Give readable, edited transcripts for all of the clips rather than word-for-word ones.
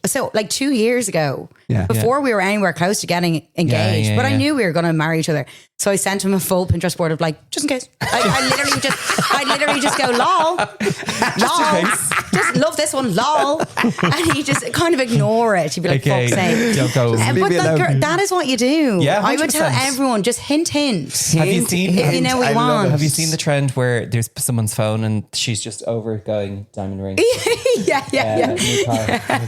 So like 2 years ago, before we were anywhere close to getting engaged, but I knew we were going to marry each other. So I sent him a full Pinterest board of like, just in case. I literally just go, lol, just love this one, lol. And he just kind of ignore it. He'd be like, fuck's sake. Don't go. But that is what you do. Yeah, 100%. I would tell everyone, just hint. Have you seen? If you know what you want. Have you seen the trend where there's someone's phone and she's just over going diamond ring? Yeah.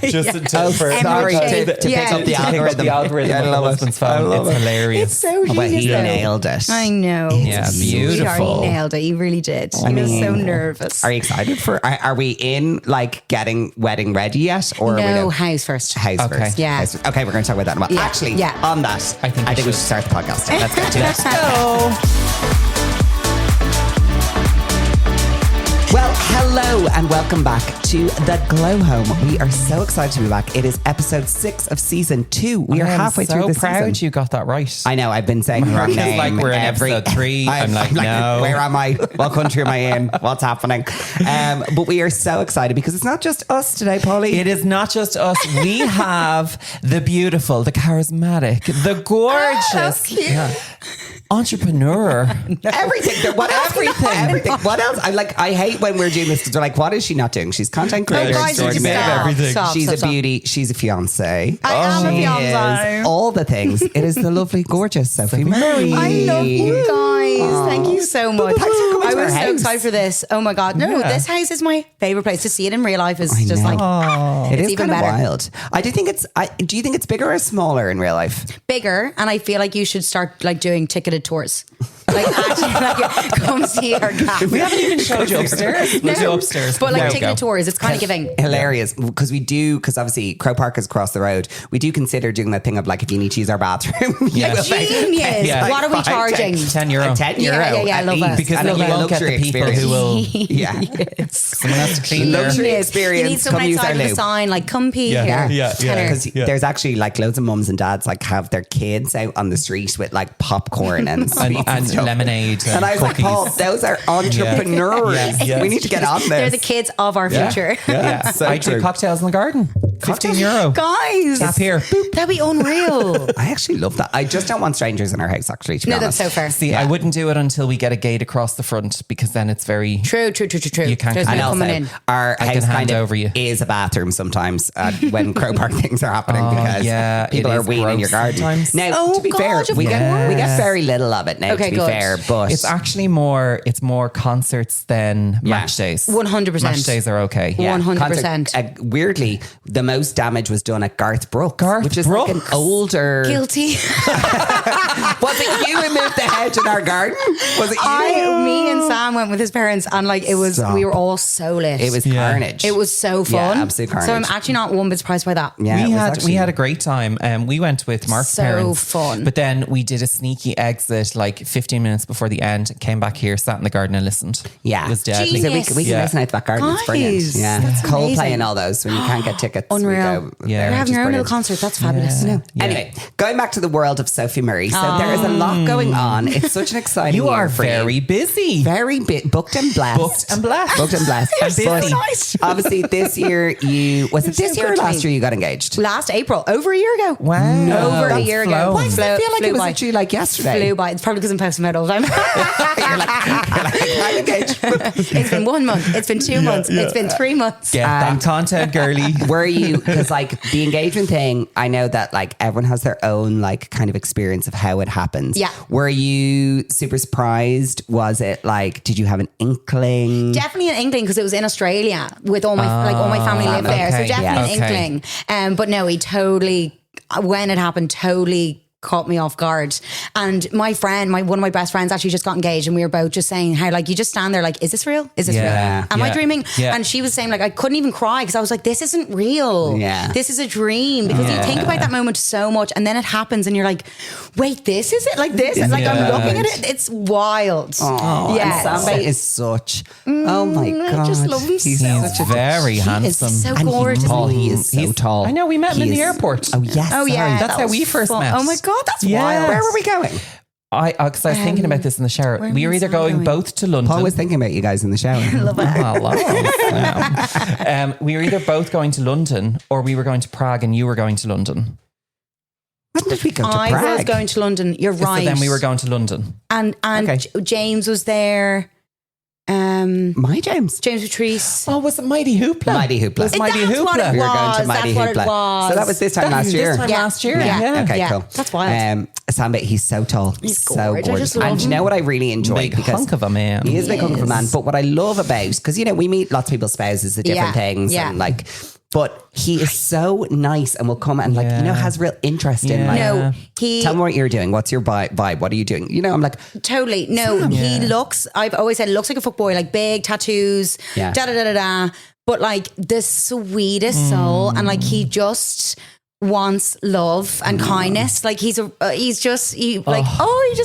Just Yeah. to pick up the algorithm of the husband's phone. It's hilarious. It's so genius. He nailed it. I know. Yeah, beautiful. He nailed it. He really did. He was so nervous. Are you excited for? Are we in like getting wedding ready yet, or no? House first. House first. Yeah. House first. Okay, we're going to talk about that in a while. Yeah. Actually, on that, I think we should start the podcast. Let's get to it. Let's go. Well, hello and welcome back to The Glow Home. We are so excited to be back. It is episode 6 of season 2. We are halfway through the season. I'm so proud you got that right. I know, I've been saying the wrong name. Like we're in episode 3. I'm like, no. Where am I? What country am I in? What's happening? But we are so excited because it's not just us today, Polly. It is not just us. We have the beautiful, the charismatic, the gorgeous entrepreneur. Everything. Everything. What else? I hate when we're doing this because they're like, what is she not doing? She's content creator. guys, she's you everything. She's a beauty. She's a fiance. I am a fiance. All the things. It is the lovely, gorgeous Sophie Murray. I love you guys. Thank you so much. Thanks for coming I to our was so house. excited for this. Oh my God. No, this house is my favorite place. To see it in real life is just like, it is even kind of better. wild. I do think it's. Do you think it's bigger or smaller in real life? Bigger, and I feel like you should start like doing ticketed tours. Like actually, like come see our cat. We haven't even showed you upstairs. We'll do upstairs. But like There we ticketed go. tours, it's kind of giving. Hilarious because because obviously Crow Park is across the road. We do consider doing that thing of like if you need to use our bathroom. Yeah. Genius. Yeah. What are we charging? €10. €10. Yeah, I love that. Because And then you a won't get the luxury people who will. Yeah. Someone has to clean their. Luxury Genius. experience. You need someone Come use outside our with a loo. sign like "Come pee here." Because there's actually like loads of mums and dads like have their kids out on the street with like popcorn and sweets and stuff. lemonade And I was like, cookies. Paul, those are entrepreneurs. Yeah. We need to get on this. They're the kids of our future. Yeah, So I do true. cocktails in the garden. €15. Guys, Tap here. Boop. that'd be unreal. I actually love that. I just don't want strangers in our house, actually, to be No, honest. that's so fair. See, I wouldn't do it until we get a gate across the front because then it's very. True. You can't There's come no in. coming in. Our I can house hand kind of over you. is a bathroom sometimes when Crow Park things are happening because yeah, people it are is weeing in your gross garden. sometimes. Now, Oh, to be God, fair, of we get course. very little of it now, Okay, to be good. fair. But It's actually more concerts than match days. 100%. Match days are okay. Yeah. 100%. concert- weirdly, the most damage was done at Garth Brooks, which is like an Brooks? older. Guilty. Was it you who moved the hedge in our garden? Was it you? Me and Sam went with his parents, and like it was, Stop. we were all so lit. It was carnage. It was so fun. Yeah, absolute carnage. So I'm actually not one bit surprised by that. Yeah, We had a great time. We went with Mark's So parents. fun. But then we did a sneaky exit like 15 minutes before the end, came back here, sat in the garden and listened. Yeah. It was deadly. Genius. So we can listen out the back garden. It's brilliant. Guys, Yeah. that's Coldplay amazing. and all those. When you can't get tickets, Unreal. we go Yeah. there, You're which having is your own little brilliant. concert. That's fabulous. Yeah. Anyway, going back to the world of Sophie Murray. So there is a lot going on. It's such an exciting You year are for very you. busy. Very booked and blessed. Booked and blessed. Booked and blessed. And busy. But nice. obviously this year was it this so year or good to last me. year you got engaged? Last April, over a year ago. Wow. Over a That's year flown. ago. Why does it feel like Flew it was by. literally like yesterday? Flew by. It's probably because I'm posting about it all the time. you're like, I'm engaged. It's been 1 month. It's been 2 months. It's been 3 months. Get that content, girly. Were you, because like the engagement thing, I know that like everyone has their own like kind of experience of how it happens. Yeah. Were you super surprised? Was it like, did you have an inkling? Definitely an inkling because it was in Australia with all my family live there. okay, So definitely yeah. an inkling. But no, he totally, when it happened, totally caught me off guard. And my friend, one of my best friends actually just got engaged, and we were both just saying how like you just stand there like, is this real? Is this Yeah, real? Am I yeah, dreaming? yeah. And she was saying like I couldn't even cry because I was like, this isn't real. Yeah. This is a dream. Because you think about that moment so much, and then it happens and you're like, wait, this is it? Like this? Like I'm looking at it. It's wild. Oh, yeah. and Sam is such, oh my God. I just love him He's so such a very He is handsome. so and gorgeous. Paul, he is so tall. I know, we met him He in the is- airport. Oh yes. Oh yeah, sorry. That's how was we first fun. met. Oh my God, that's Yeah. wild. Where were we going? Because I was thinking about this in the shower. We were either going both to London. Paul was thinking about you guys in the shower. Love it. We were either both going to London or we were going to Prague and you were going to London. When did we go to Prague? I was going to London. You're right. So then we were going to London. And James was there. My James Patrice. Oh, was it Mighty Hoopla? Mighty Hoopla. That's what it We were going to was. Mighty That's what it Hoopla. was. So that was this time last year. Last year. Yeah. Okay, Yeah. cool. That's wild. Samba, he's so tall. He's so gorgeous. I gorgeous. just love And you know what I really enjoy? Big hunk of a man. He is a big hunk of a man. But what I love about, because, you know, we meet lots of people's spouses at different things. Yeah. And like, but he is so nice and will come and like, you know, has real interest in like, No, tell me what you're doing. What's your vibe? What are you doing? You know, I'm like, totally. No, he looks, I've always said, looks like a fuckboy, like big tattoos, da-da-da-da-da. But like the sweetest soul. And like he just wants love and kindness. Like he just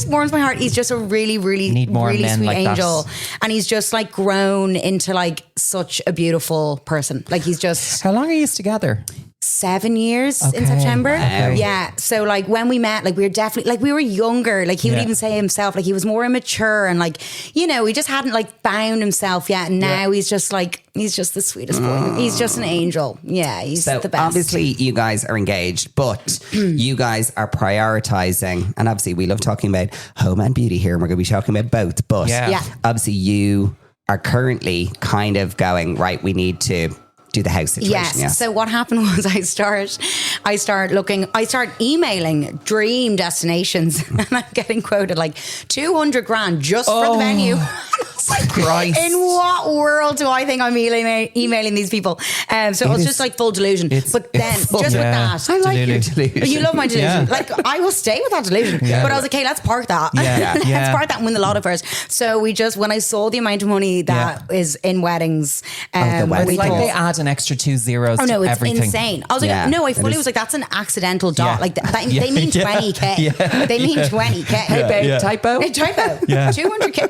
warms my heart. He's just a really, really, Need more really men sweet like angel. that. And he's just like grown into like such a beautiful person. Like he's just How long are you together? 7 years in Okay. September. Wow. Yeah. So like when we met, like we were definitely like we were younger. Like he would even say himself, like he was more immature and like, you know, he just hadn't like bound himself yet. And now he's just the sweetest boy. He's just an angel. Yeah, he's the best. Obviously you guys are engaged, but you guys are prioritizing, and obviously we love talking about home and beauty here, and we're going to be talking about both. But obviously you are currently kind of going, right, we need to do the house situation. Yes. So what happened was I start emailing dream destinations and I'm getting quoted like 200 grand just for the venue. Like, Christ. in what world do I think I'm emailing these people? So it was just like full delusion. But then just with that, I like your delusion. you love my delusion. Yeah. Like I will stay with that delusion. But I was like, okay, let's park that. Let's park that and win the lotto first. So when I saw the amount of money that is in weddings, the wedding It's like Cool. they add an extra 2 zeros to it's everything. insane. I was like, no, I fully was like, that's an accidental dot. Yeah. Like they mean 20k. They mean 20k. Hey, babe, typo? Hey, typo. 200k,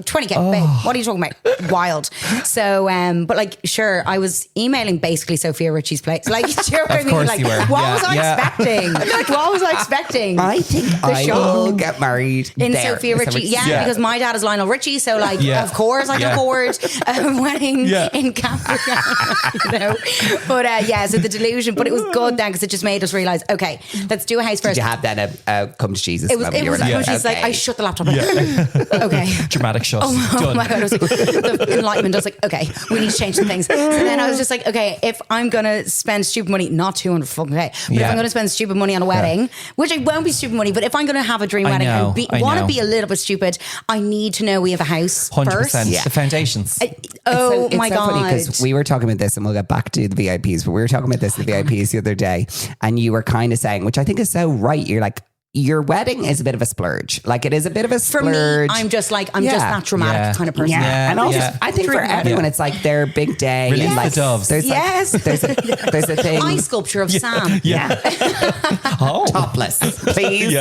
20k. Babe, what are you talking about? Wild. So, but like, sure, I was emailing basically Sophia Richie's place. Like, do you know what I mean? course Like, you were. what was I expecting? Like, what was I expecting? I think I will get married in there. Sophia Richie, because my dad is Lionel Richie, so like, of course I can afford a wedding in Capricorn, you know. But so the delusion, but it was good then because it just made us realize, okay, let's do a house first. Did you have then a come to Jesus moment? It You were was she's like, I shut the laptop. Okay. Dramatic shot. Oh my God. I was like, the enlightenment. I was like, okay, we need to change some things. So then I was just like, okay, if I'm going to spend stupid money, not 200 fucking K, but if I'm going to spend stupid money on a wedding, which it won't be stupid money, but if I'm going to have a dream wedding and want to be a little bit stupid, I need to know we have a house 100%. first. The foundations. Oh my God. Because we were talking about this, and we'll get back to the VIPs, but we were talking about this, the VIPs the other day, and you were kind of saying, which I think is so right. You're like, your wedding is a bit of a splurge. Like it is a bit of a splurge. For me, I'm just that dramatic kind of person. Yeah. And also, I think for everyone, it's like their big day. Release and like, the doves. There's there's a thing. Eye sculpture of Sam. Topless, please.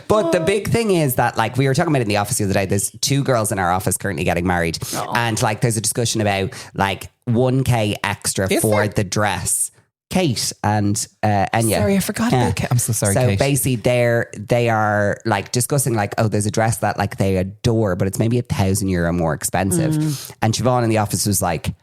But the big thing is that, like, we were talking about it in the office the other day. There's 2 girls in our office currently getting married. And like, there's a discussion about like 1K extra for the dress. Kate and Enya. Sorry, I forgot about Kate. I'm so sorry, so Kate. basically they are like discussing like, oh, there's a dress that like they adore, but it's maybe €1,000 more expensive. And Siobhan in the office was like,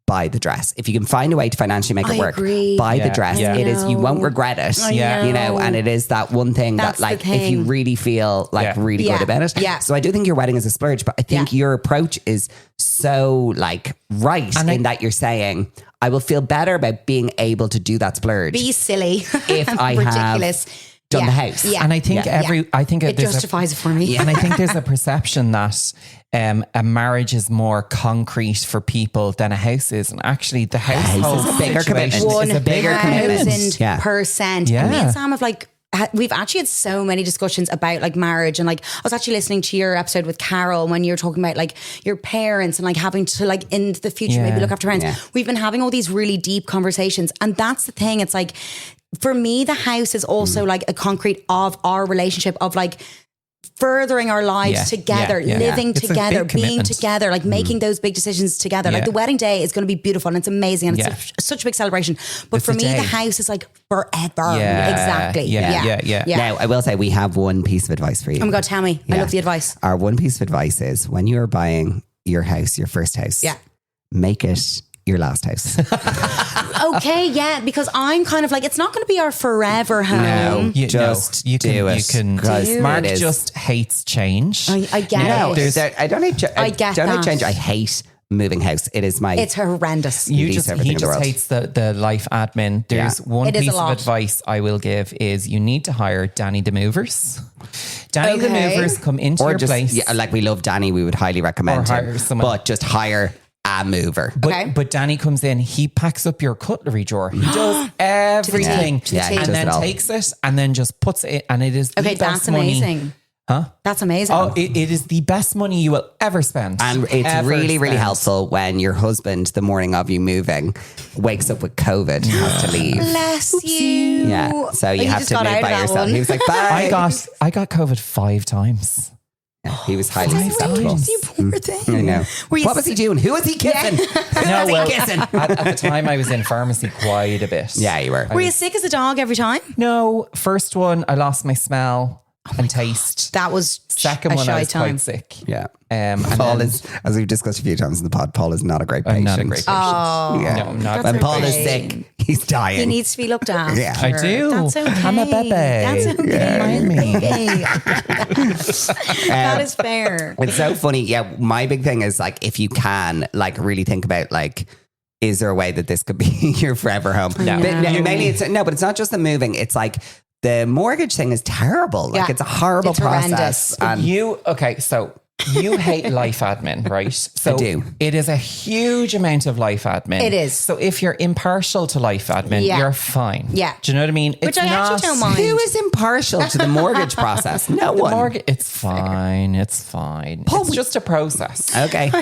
buy the dress. If you can find a way to financially make it work, buy the dress. It is, you won't regret it. You know, and it is that one thing that like, if you really feel like really good about it. So I do think your wedding is a splurge, but I think your approach is so like right in that you're saying, I will feel better about being able to do that splurge. Be silly. If I ridiculous. have done the house. And I think I think it justifies it for me. And I think there's a perception that a marriage is more concrete for people than a house is, and actually the household is a bigger commitment. Is a bigger commitment. 1,000%. Yeah. And me and Sam have like, we've actually had so many discussions about like marriage, and like I was actually listening to your episode with Carol when you were talking about like your parents and like having to like in the future maybe look after parents. We've been having all these really deep conversations, and that's the thing. It's like, for me, the house is also like a concrete of our relationship of like furthering our lives together, living It's together, being commitment. together, like making those big decisions together. Like the wedding day is going to be beautiful and it's amazing and it's such a big celebration. But It's for a me, day. the house is like forever. Yeah. Exactly. Yeah. Now, I will say we have one piece of advice for you. Oh my God, tell me. I love the advice. Our one piece of advice is when you are buying your house, your first house, make it your last house. Okay, yeah, because I'm kind of like, it's not going to be our forever home. No, You just you do can, it. You can. Because Mark it is- just hates change. I get No, it. I don't hate, I get don't hate that. change. I hate moving house. It is my... It's horrendous. He just hates the life admin. There's one It is a piece of lot. advice I will give is you need to hire Danny the Movers. Danny the Movers come into your place. Yeah, like we love Danny. We would highly recommend Or him. hire someone. But just hire a mover. But Danny comes in, he packs up your cutlery drawer. He does everything. To the T. he does And then it all. takes it and then just puts it, and it is the Okay, best that's money. amazing. Huh? That's amazing. Oh, it is the best money you will ever spend. And it's Ever really, really spend. helpful when your husband, the morning of you moving, wakes up with COVID, has to leave. Bless you. Yeah. So you He have just to got move out of by that yourself. one. He was like, bye. I got COVID 5 times. Yeah, he was highly susceptible. You poor thing. I know. Were you What was he doing? Who was he kissing? Who No, was well, he kissing? at the time I was in pharmacy quite a bit. Yeah, you were. Were you sick as a dog every time? No, first one I lost my smell and taste. That was Second a one I shy was time. quite sick. Yeah. And Paul then- is, as we've discussed a few times in the pod, Paul is not a great patient. I'm not a great patient. Oh, Yeah. No, I'm not. When That's Paul is okay. sick, he's dying. he needs to be looked after. Yeah. I do. That's okay. I'm a bebe. That's okay. Yeah. Mind me. That is fair. It's so funny. Yeah, my big thing is like if you can like really think about like, is there a way that this could be your forever home? No. But mainly it's but it's not just the moving. It's like the mortgage thing is terrible. Like Yeah. it's a horrible It's process. horrendous. And So you hate life admin, right? So I do. It is a huge amount of life admin. It is. So if you're impartial to life admin, Yeah. you're fine. Yeah. Do you know what I mean? Which I actually don't mind. who is impartial to the mortgage process? No one. It's fine. It's fine. It's just a process. Okay.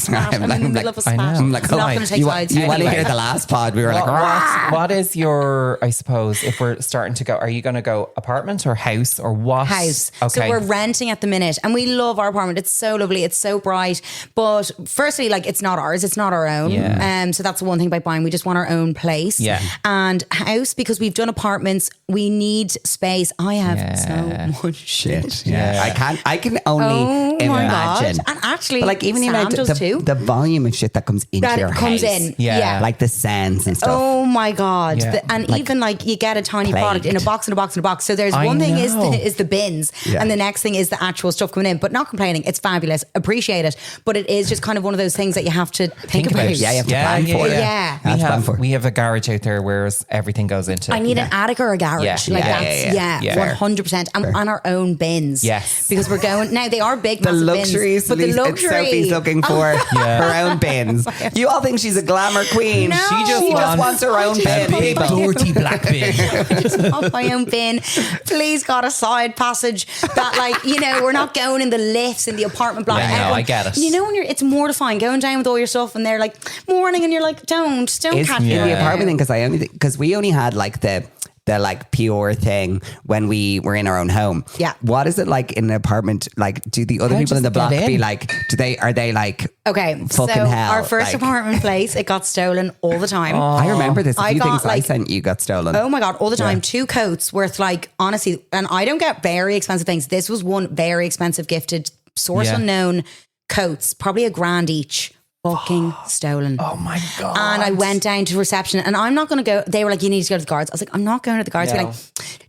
I'm in the middle of a I smash. know. I'm like, I'm not oh, going to take you, sides. you want to Anyway. hear the last pod? We were like, What is your, I suppose, if we're starting to go, are you going to go apartment or house or what? House. Okay. So we're renting at the minute and we love our apartment. It's so lovely. It's so bright. But firstly, like it's not ours. It's not our own. Yeah. So that's the one thing about buying. We just want our own place. Yeah. And house, because we've done apartments, we need space. I have Yeah. so much shit. yeah. I can only Oh my imagine. God. And actually, But like even the Sam amount does too. the volume of shit that comes into That your comes house. in. Yeah. Yeah. Like the scents and stuff. Oh my God. Yeah. And Like even like you get a tiny product in a box, in a box, in a box. So there's I one thing is know. the bins Yeah. and the next thing is the actual stuff coming in, but not complaining. It's fabulous. Appreciate it. But it is just kind of one of those things that you have to think about. Yeah, you have to plan for it. Yeah. That's planned for. We have a garage out there where everything goes into. I need an attic or a garage. Yeah. Like Yeah, that's, yeah. Yeah. 100%. And on our own bins. Yes. Because we're going, now they are big, The massive luxuries bins. But the luxury. Sophie's looking for her own bins. You all think she's a glamour queen. No. She just wants her own bin, people. dirty black bin. I just want my own bin. Please, got a side passage that, like, you know, we're not going in the lifts in the apartment block. Yeah, I know, Everyone- I get it. You know, when it's mortifying going down with all your stuff and they're like, morning, and you're like, don't Is catch me. the out apartment there. thing because we only had like the like pure thing when we were in our own home. Yeah. What is it like in an apartment? Like, do the other How people in the does it block get be in? like? Are they like? Okay, Fucking so hell, our first like- apartment place, it got stolen all the time. I remember this. A I few got, things I like- sent you got stolen. Oh my God, all the time. Yeah. 2 coats worth, like, honestly, and I don't get very expensive things. This was one very expensive gifted, source Yeah. unknown coats, probably $1,000 each. Fucking stolen. Oh my God. And I went down to reception and I'm not going to go. They were like, you need to go to the guards. I was like, I'm not going to the guards. No. Be like,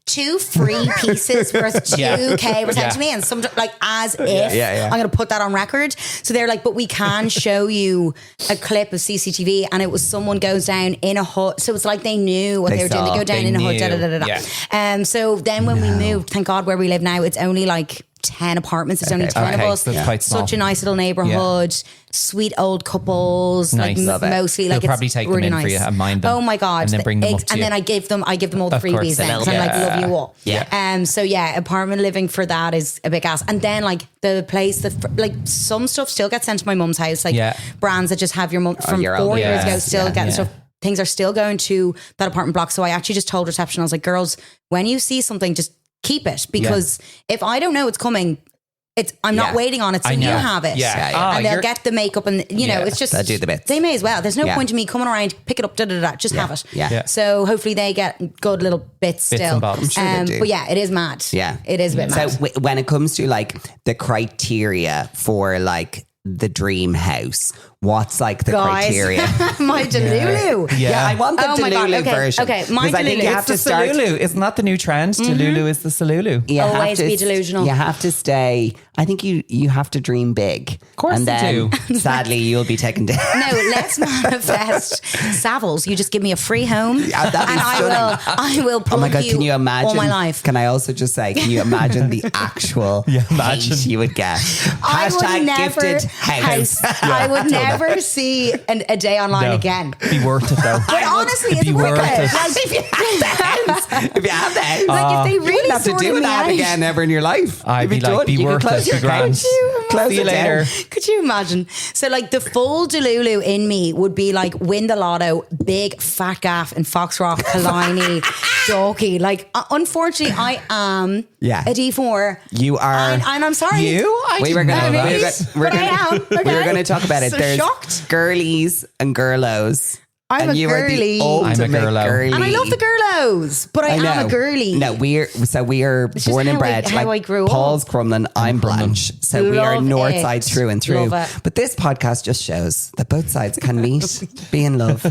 2 free pieces worth $2,000 were sent Yeah. to me. And some, like, as if yeah. I'm going to put that on record. So they're like, but we can show you a clip of CCTV and it was someone goes down in a hut. So it's like they knew what They they were doing. saw. They go down They in a hut. knew. Da, da, da, da, da. Yeah. So then when we moved, thank God where we live now, it's only like 10 apartments. It's only 10 Okay, of us. so it's quite small. Such a nice little neighborhood. Sweet old couples. Nice. Like Love it. mostly like They'll it's probably take them really in nice. for you and mind them. Oh my God. And then bring them up to and you. then I give them all the Of course, freebies the then. little- 'cause I'm like, yeah. love you all. Yeah. So yeah, apartment living for that is a big ass. And then like the place like some stuff still gets sent to my mum's house. Like Yeah. brands that just have your mum from your 4 old- years ago yeah. still Yeah. getting Yeah. stuff. Things are still going to that apartment block. So I actually just told reception, I was like, girls, when you see something, just keep it. Because if I don't know it's coming, I'm not waiting on it, so you have it. Yeah. And they'll get the makeup and, it's just... They'll do the bits. They may as well. There's no point in me coming around, pick it up, just have it. Yeah. So hopefully they get good little bits still. And bobs. I'm sure they do. But yeah, it is mad. Yeah. It is a bit mad. So when it comes to like the criteria for like the dream house, what's like the criteria? My delulu. Yeah, I want the Oh my God, delulu okay, version. okay, my Because I think delulu. you It's have to The start. delulu. Isn't that the new trend? Delulu is the salulu. You have Always to- be delusional. You have to stay. I think you have to dream big. Of course and you then, do. Sadly, you'll be taken down. No, let's manifest Savills. You just give me a free home, Yeah, that'd be and I will plug Oh my God, you can you imagine? all my life. Can I also just say, can you imagine the actual hate you would get? I would Hashtag never gifted house. I would never see a day online No. again. Be worth it though. But honestly, it's be worth worth it. it. Like, If you have the house. If you have the house. like if they you really wouldn't have to sorted do me that out. again ever in your life. I'd You'd be like, done. be You could worth close it, your be grand. account. Close See it you down. later. Could you imagine? So like the full delulu in me would be like win the lotto, big fat gaff in Foxrock, Killiney, Dalkey. Like unfortunately I am a D4. You are. And I'm sorry. We were going Maybe, to but I am. Okay. talk about it. So There's shocked. girlies and girlos. I'm and a you girly. are the ultimate I'm a girlo. girly. And I love the girlos, but I am a girly. No, we are just born and how bred. how I grew up. Paul's Crumlin, I'm Blanche. So we are Love north it. side through and through. Love it. But this podcast just shows that both sides can meet, be in love,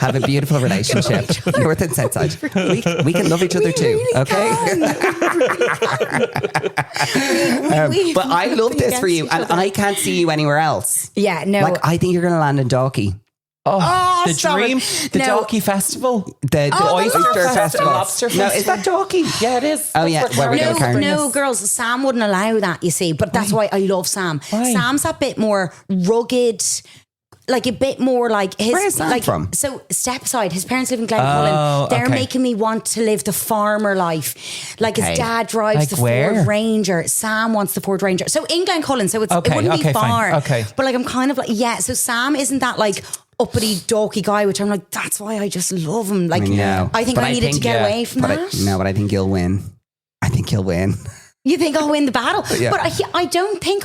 have a beautiful relationship. North and south side. We can love each other too. really Okay. But I love this for you, and I can't see you anywhere else. Yeah, no. Like I think you're going to land in Dalkey. Oh, the stop dream. it. The No. Dalkey Festival. The Oyster Festival. Lobster Festival. No, is that Dalkey? Yeah, it is. Oh, yeah. Where we go, Karen. No, girls, Sam wouldn't allow that, you see. But that's why I love Sam. Why? Sam's a bit more rugged, like a bit more like his. Where is Sam like, from? So, Stepside, his parents live in Glencullen. They're okay. making me want to live the farmer life. Like Okay. his dad drives Like the where? Ford Ranger. Sam wants the Ford Ranger. So, in Glencullen, so it Okay, wouldn't be okay, fine. far. Okay. But like, I'm kind of like, so Sam isn't that like uppity, dorky guy, which I'm like, that's why I just love him. Like, know. I think But I I needed think- to get yeah. away from that. But I think you'll win. I think you'll win. You think I'll win the battle? Yeah. But I don't think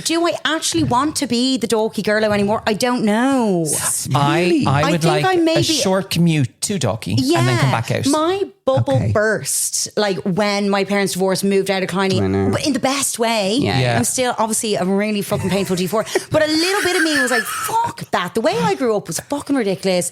do I actually want to be the dorky girlo anymore? I don't know. I would think like I maybe- a short commute to Dalkey Yeah, and then come back out. My bubble Okay. burst like when my parents divorced, moved out of Killiney, but in the best way. Yeah. I'm still obviously a really fucking painful D4, but a little bit of me was like, fuck that. The way I grew up was fucking ridiculous.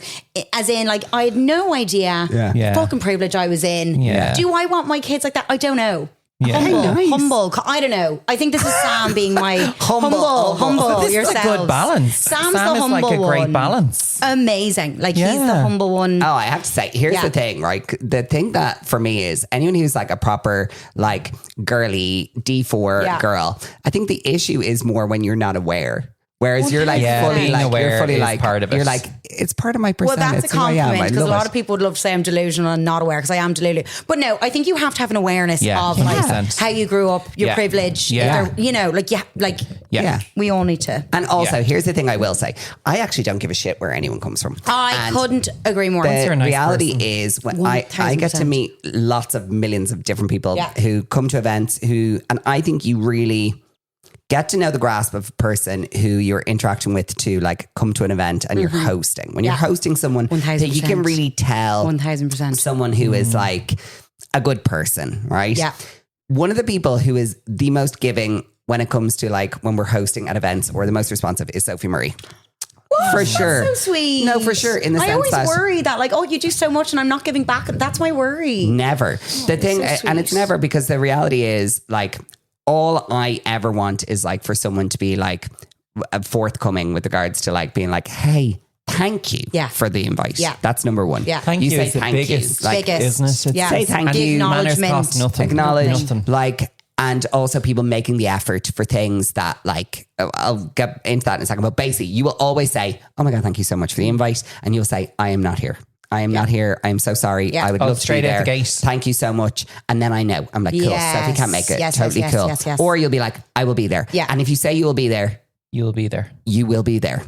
As in, like, I had no idea Yeah. fucking privilege I was in. Yeah. Do I want my kids like that? I don't know. Yeah. Humble. I don't know. I think this is Sam being my humble This yourself. is a good balance. Sam's Sam the is humble like a great one. balance. Amazing. Like he's the Yeah. humble one. Oh, I have to say, here's Yeah. the thing, right? The thing that for me is anyone who's like a proper, like, girly D4 Yeah. girl, I think the issue is more when you're not aware. Whereas you're like Yeah, fully being like, aware you're fully is like, part of it. You're like, it's part of my Well, persona. that's a It's who I am. compliment I because a love lot it. of people would love to say I'm delusional and not aware because I am delulu. But no, I think you have to have an awareness Yeah, of like 100%. how you grew up, your Yeah. privilege. Yeah. You know, like Yeah. we all need to. And also, Yeah. here's the thing I will say. I actually don't give a shit where anyone comes from. I And couldn't agree more. the you're a nice reality person. is when I get to 1000%. meet lots of millions of different people Yeah. who come to events and I think you really get to know the grasp of a person who you're interacting with to like come to an event and you're hosting. When you're hosting someone, that you can 1000%. really tell 1000%. someone who is like a good person, right? Yeah. One of the people who is the most giving when it comes to like when we're hosting at events or the most responsive is Sophie Murray. For sure. So sweet. No, for sure. In the I sense always that worry that like, oh, you do so much and I'm not giving back. That's my worry. never. The thing, so and it's sweet. never because the reality is like all I ever want is like for someone to be like forthcoming with regards to like being like, hey, thank you for the invite. Yeah. That's number one. Yeah. Thank you say is the thank biggest, you. Like, Biggest. isn't it? Yeah. Say thank The you. Manners acknowledgement. cost nothing. Acknowledge Nothing. like, and also people making the effort for things that like, I'll get into that in a second, but basically you will always say, oh my God, thank you so much for the invite. And you'll say, I am not here. I am not here. I am so sorry. Yeah. I would Oh, love to be straight out there. the gate. Thank you so much. And then I know. I'm like, cool. Yes. Sophie can't make it. Yes, totally yes, cool. yes, yes. Or you'll be like, I will be there. Yeah. And if you say you will be there, You'll be there. you will be there.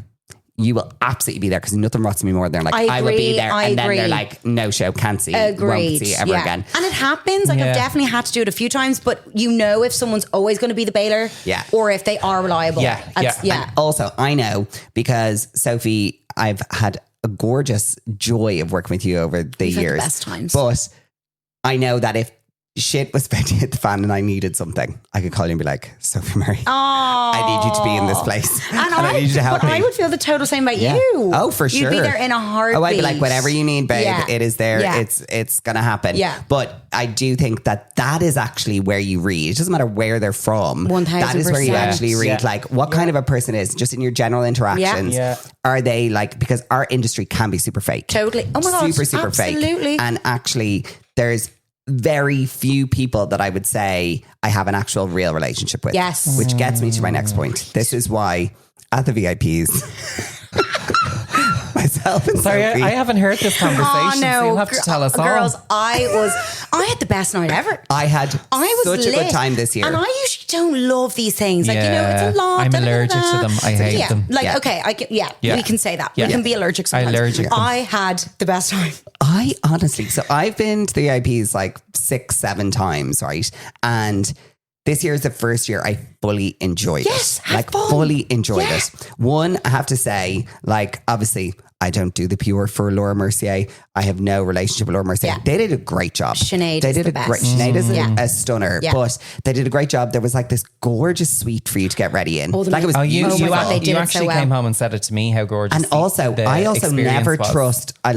you will absolutely be there because nothing rots me more than like, I will be there. And then they're like, no show, can't see, won't see ever again. And it happens. Like I've definitely had to do it a few times, but you know if someone's always going to be the bailer or if they are reliable. Yeah. And also, I know because Sophie, I've had a gorgeous joy of working with you over the years. Had the best times. But I know that if shit was about to hit the fan and I needed something, I could call you and be like, Sophie Murray, I need you to be in this place. And I need you to help me. I would feel the total same about you. Oh, for sure. You'd be there in a heartbeat. Oh, I'd be like, whatever you need, babe, it is there. It's going to happen. Yeah. But I do think that is actually where you read. It doesn't matter where they're from. 1000%. That is where you actually read like what kind of a person is, just in your general interactions. Are they like, because our industry can be super fake. Totally. Oh my God. Super absolutely. fake. And actually there's very few people that I would say I have an actual real relationship with. Yes. Which gets me to my next point. This is why at the VIPs, myself and Sorry, Sophie, I haven't heard this conversation, so you'll have to tell us all. Girls, I had the best night ever. I had such a good time this year. And I usually don't love these things. Like, it's a lot. I'm allergic to them. I hate them. Like, okay, we can say that. We can be allergic sometimes. I had the best time. I honestly, so I've been to the VIPs like 6-7 times, right? And this year is the first year I fully enjoyed it. Like fun. Fully enjoyed it. One, I have to say, like, obviously I don't do the pure for Laura Mercier. I have no relationship with Laura Mercier. Yeah. They did a great job. Sinead is the best. Sinead is a stunner, but they did a great job. There was like this gorgeous suite for you to get ready in. Like it was beautiful. You actually came home and said it to me how gorgeous. And also, I also never trust. I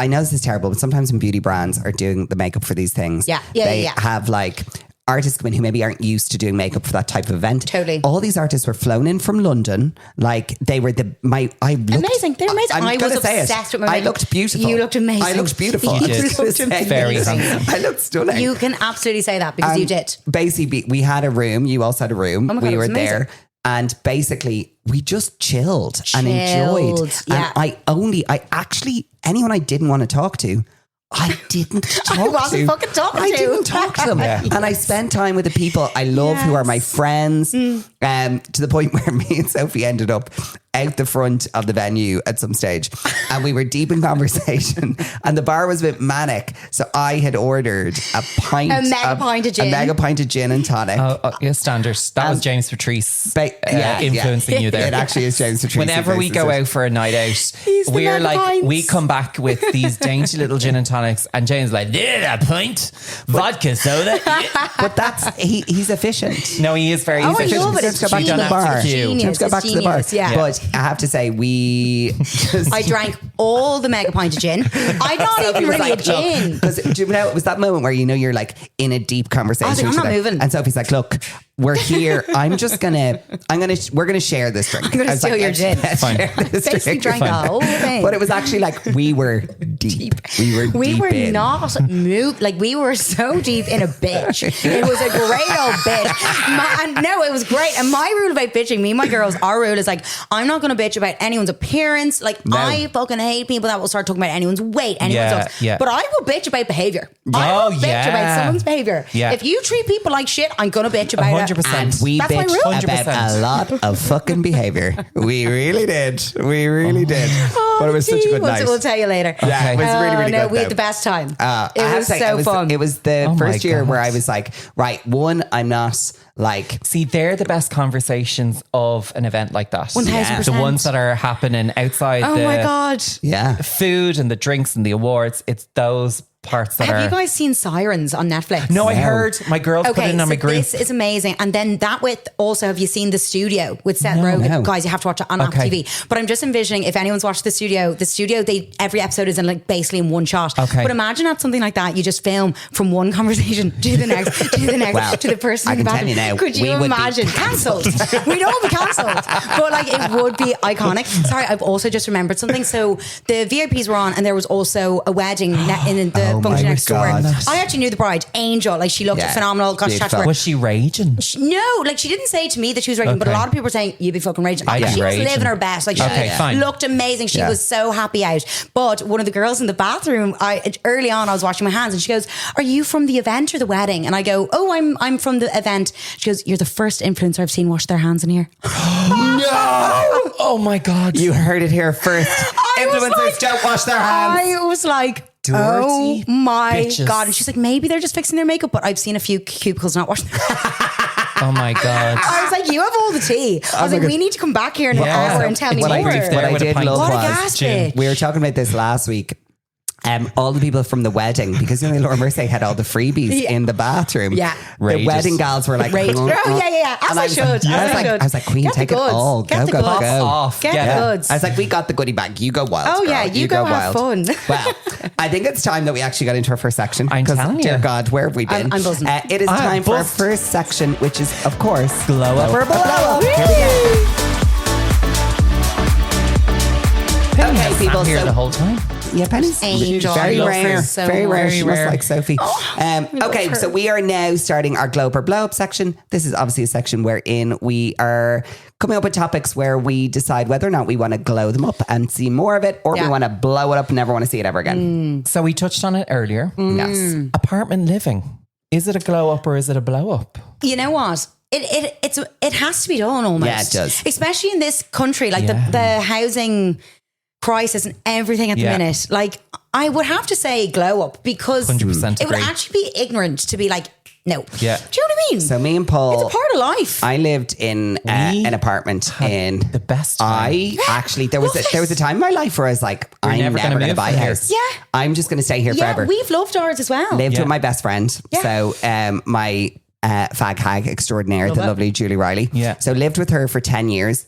know this is terrible, but sometimes when beauty brands are doing the makeup for these things, they have like artists come in who maybe aren't used to doing makeup for that type of event. Totally. All these artists were flown in from London. Like they were amazing. They were amazing. I was obsessed with my makeup. I looked beautiful. You looked amazing. I looked beautiful. You looked very handsome. I looked stunning. You can absolutely say that because you did. Basically, we had a room. You also had a room. Oh my God, we were amazing. there. And basically, we just chilled and enjoyed. Yeah. And anyone I didn't want to talk to, I didn't talk to. I wasn't fucking talking to. I didn't talk to them. And I spent time with the people I love who are my friends, to the point where me and Sophie ended up out the front of the venue at some stage. And we were deep in conversation and the bar was a bit manic. So I had ordered a mega pint of gin and tonic. Standards. That was James Patrice influencing you there. It actually is James Patrice. Whenever we go out for a night out, we're like, we come back with these dainty little gin and tonics and James is like, a pint, vodka, soda. But he's efficient. No, he is very efficient. I love it. Let's go back to the bar. Let's go back to the bar. Yeah. But I have to say, I drank all the mega pint of gin. I'm not even really a gin. Because it was that moment where you're like in a deep conversation. I was like, I'm not moving. And Sophie's like, look, we're here. We're gonna share this drink. I'm gonna steal your gin. Basically drank the whole thing. But it was actually like we were deep. We were not moved. Like we were so deep in a bitch. It was a great old bitch. No, it was great. And my rule about bitching, me and my girls, our rule is like, I'm not gonna bitch about anyone's appearance. Like I fucking hate people that will start talking about anyone's weight, anyone's looks. But I will bitch about behavior. I will bitch about someone's behavior. Yeah. If you treat people like shit, I'm gonna bitch about 100%. it. And we bitched about a lot of fucking behavior. We really did. We really did. But it was such a good night. We'll tell you later. Yeah, it was really good. We had the best time. It was so fun. It was the first year where I was like, right, one, I'm not like... See, they're the best conversations of an event like that. 1000%. The ones that are happening outside my God. Food and the drinks and the awards. It's those parts that Have you guys seen Sirens on Netflix? No, I heard. My girls put it in on my group. This is amazing. And then that with also, have you seen The Studio with Seth Rogen? No. Guys, you have to watch it on Apple TV. But I'm just envisioning, if anyone's watched The Studio, every episode is in like basically in one shot. But imagine at something like that, you just film from one conversation to the next, to the next, to the person in the bathroom. Could you imagine? Cancelled. We'd all be cancelled. But like it would be iconic. Sorry, I've also just remembered something. So the VIPs were on and there was also a wedding in the function next door. God. I actually knew the bride, Angel. Like she looked phenomenal. Got to chat to her. Was she raging? No, like she didn't say to me that she was raging, but a lot of people were saying, you'd be fucking raging. I'd be She was raging. living her best. Like she fine. looked amazing. She was so happy out. But one of the girls in the bathroom, early on I was washing my hands and she goes, are you from the event or the wedding? And I go, oh, I'm from the event. She goes, you're the first influencer I've seen wash their hands in here. No! Oh my God. You heard it here first. Influencers don't wash their hands. I was like, Dirty oh my bitches. God. And she's like, maybe they're just fixing their makeup, but I've seen a few cubicles not washing their hands. Oh my God. I was like, you have all the tea. I was like, we need to come back here in an hour and tell me more. What I did love What a was, gas bitch. we were talking about this last week. All the people from the wedding, because Laura Mercier had all the freebies in the bathroom. Yeah. The wedding gals were like, Raged. Yeah. As I should. I was like, Queen, Get the take it goods. all. Get the Go. goods. Off. Get the goods. I was like, we got the goodie bag. You go wild. Oh, girl. yeah, you go have wild. fun. Well, I think it's time that we actually got into our first section. I'm telling you. Dear God, where have we been? I'm buzzing. It is time for our first section, which is, of course, Glow Up. Blow Up. Here we go. Penny Okay, has people, sat here so- the whole time. Yeah, Penny's Angel. very I love rare. her so Very rare. much. She must like Sophie. Okay, her. so we are now starting our Glow Up or Blow Up section. This is obviously a section wherein we are coming up with topics where we decide whether or not we want to glow them up and see more of it, or we want to blow it up and never want to see it ever again. So we touched on it earlier. Yes. Apartment living. Is it a glow up or is it a blow up? You know what? It has to be done almost. Yeah, it does. Especially in this country, like the housing crisis and everything at the minute. Like I would have to say glow up because 100% it would agree. actually be ignorant to be like, no. Yeah. Do you know what I mean? So me and Paul, it's a part of life. I lived in an apartment in the best time. I actually there was a time in my life where I was like, I'm never never gonna going to move buy a from here. house. Yeah. I'm just going to stay here forever. We've loved ours as well. Lived with my best friend. Yeah. So my fag hag extraordinaire, the lovely Julie Riley. Yeah. So lived with her for 10 years.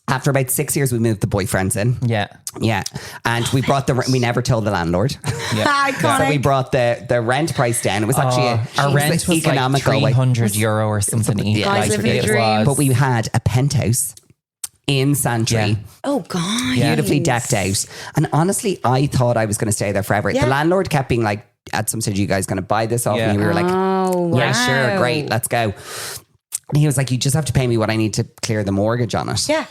After about 6 years, we moved the boyfriends in. Yeah. Yeah. And we brought we never told the landlord. Iconic. So we brought the rent price down. It was actually Our rent was economical. like €300 or something each. Yeah, Guys, Like, living the it dream. was. But we had a penthouse in Santry. Yeah. Oh God. Beautifully decked out. And honestly, I thought I was going to stay there forever. Yeah. The landlord kept being like, at some stage, you guys going to buy this off Yeah. me? We were like, Oh wow. yeah, sure, great, let's go. And he was like, you just have to pay me what I need to clear the mortgage on it. Yeah.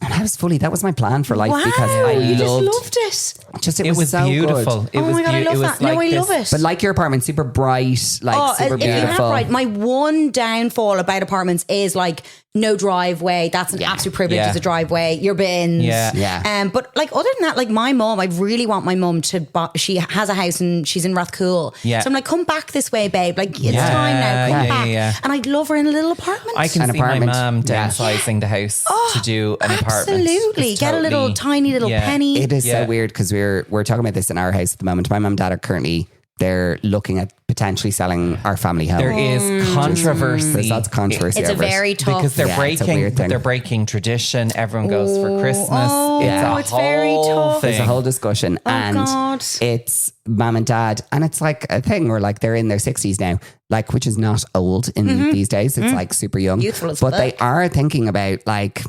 And I was fully, that was my plan for life Wow. because I you just loved loved it. it was so beautiful. good. It Oh was my God, I love it was that. No, I love it. But like your apartment, super bright, like super if you have beautiful. right, my one downfall about apartments is like no driveway. That's an absolute privilege. Yeah. Is a driveway, your bins. Yeah. But like other than that, like my mom, I really want my mom to. She has a house and she's in Rathcoole. Yeah. So I'm like, come back this way, babe. Like it's Yeah. time now. Come Yeah, back. yeah. And I'd love her in a little apartment. I can An see my apartment. mum Yeah. downsizing the house to do an apartment. Absolutely. It's Get a little totally- tiny little Yeah. penny. It is so Yeah. weird because we're talking about this in our house at the moment. My mum and dad are currently, they're looking at potentially selling our family home. There is controversy. There's lots of controversy It's a over it. very tough. Because they're Yeah, it's a weird thing. breaking tradition. Everyone goes for Christmas. Oh, it's it's very whole tough. thing. There's a whole discussion, and God. it's mum and dad, and it's like a thing where like they're in their 60s now, like which is not old in these days. It's like super young, Youthful as but fuck. they are thinking about like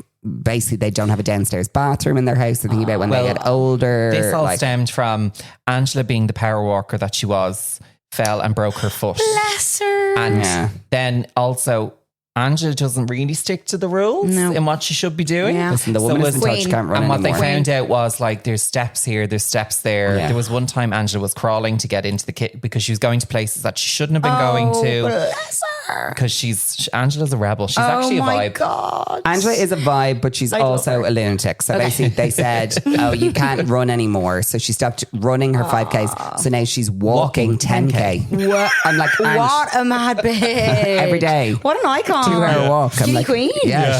basically they don't have a downstairs bathroom in their house. They're thinking about when they well, get older. This all like, stemmed from Angela being the power walker that she was, fell and broke her foot. Bless her. And Yeah. then also, Angela doesn't really stick to the rules in what she should be doing. Yeah. Listen, the woman So isn't touched, can't run and what anymore. they found out was like there's steps here, there's steps there. Yeah. There was one time Angela was crawling to get into the kit because she was going to places that she shouldn't have been going to Bless her. because Angela's a rebel. She's actually a Oh my vibe. God. Angela is a vibe, but she's love also her. a lunatic. So basically, they said, "Oh, you can't run anymore." So she stopped running her 5Ks. So now she's walking 10K. What? I'm like, Ange, What a mad bitch. every day. What an icon. 2-hour walk. I'm Skinny like, queen. Yeah,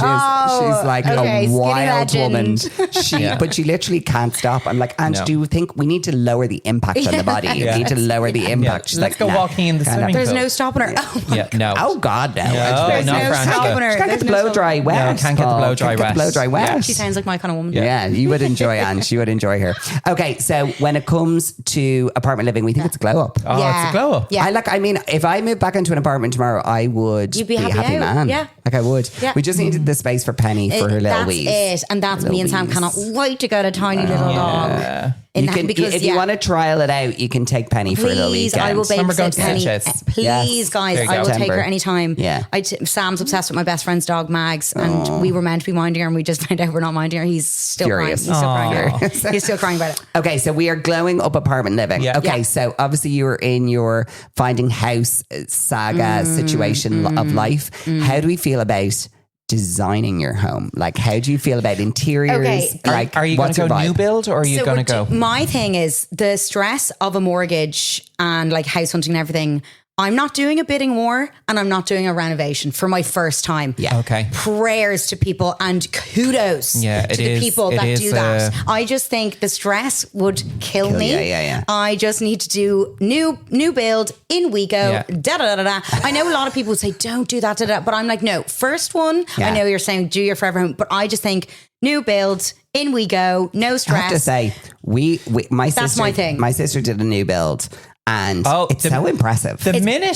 she's like okay, a skinny wild woman. legend. But she literally can't stop. I'm like, Ange, No. do you think we need to lower the impact on the body? You need to lower the impact. She's Let's like, go nah, walking in the can't swimming happen. There's pool. no stopping her. Oh my Yeah, no. Oh God, no! No, There's not no for stopping Angela. her. She can't get There's the no blow stopping dry her. wet. No, can't get the Oh, blow dry can't get wet. the blow dry wet. She sounds like my kind of woman. Yeah, you would enjoy Ange. You would enjoy her. Okay, so when it comes to apartment living, we think it's a glow up. Oh, it's a glow up. Yeah. I mean, if I moved back into an apartment tomorrow, I would You'd be a happy happy out. man. Yeah. Like I would. Yeah. We just needed the space for Penny for her little That's wheeze. it. And that's me and Sam wheeze. cannot wait to get a tiny little dog. If you want to trial it out, you can take Penny for a little weekend. I will babysit Penny. Please, guys, I will take her anytime. Yeah. Sam's obsessed with my best friend's dog, Mags, and we were meant to be minding her, and we just found out we're not minding her. He's still Furious. crying. He's still crying about it. Okay, so we are glowing up apartment living. Yeah. Okay, so obviously you were in your finding house saga situation of life. How do we feel about designing your home? Like, how do you feel about interiors? Okay. Like, are you going to go new build or are you going to go? My thing is the stress of a mortgage and like house hunting and everything. I'm not doing a bidding war and I'm not doing a renovation for my first time. Yeah. Okay. Prayers to people and kudos to the people that do that. I just think the stress would kill me. Yeah. I just need to do new build in we go. Yeah. Da. I know a lot of people would say don't do that. But I'm like, no, first one. Yeah. I know you're saying do your forever home, but I just think new build in we go. No stress. I have to say, That's my thing. My sister did a new build. And it's so impressive.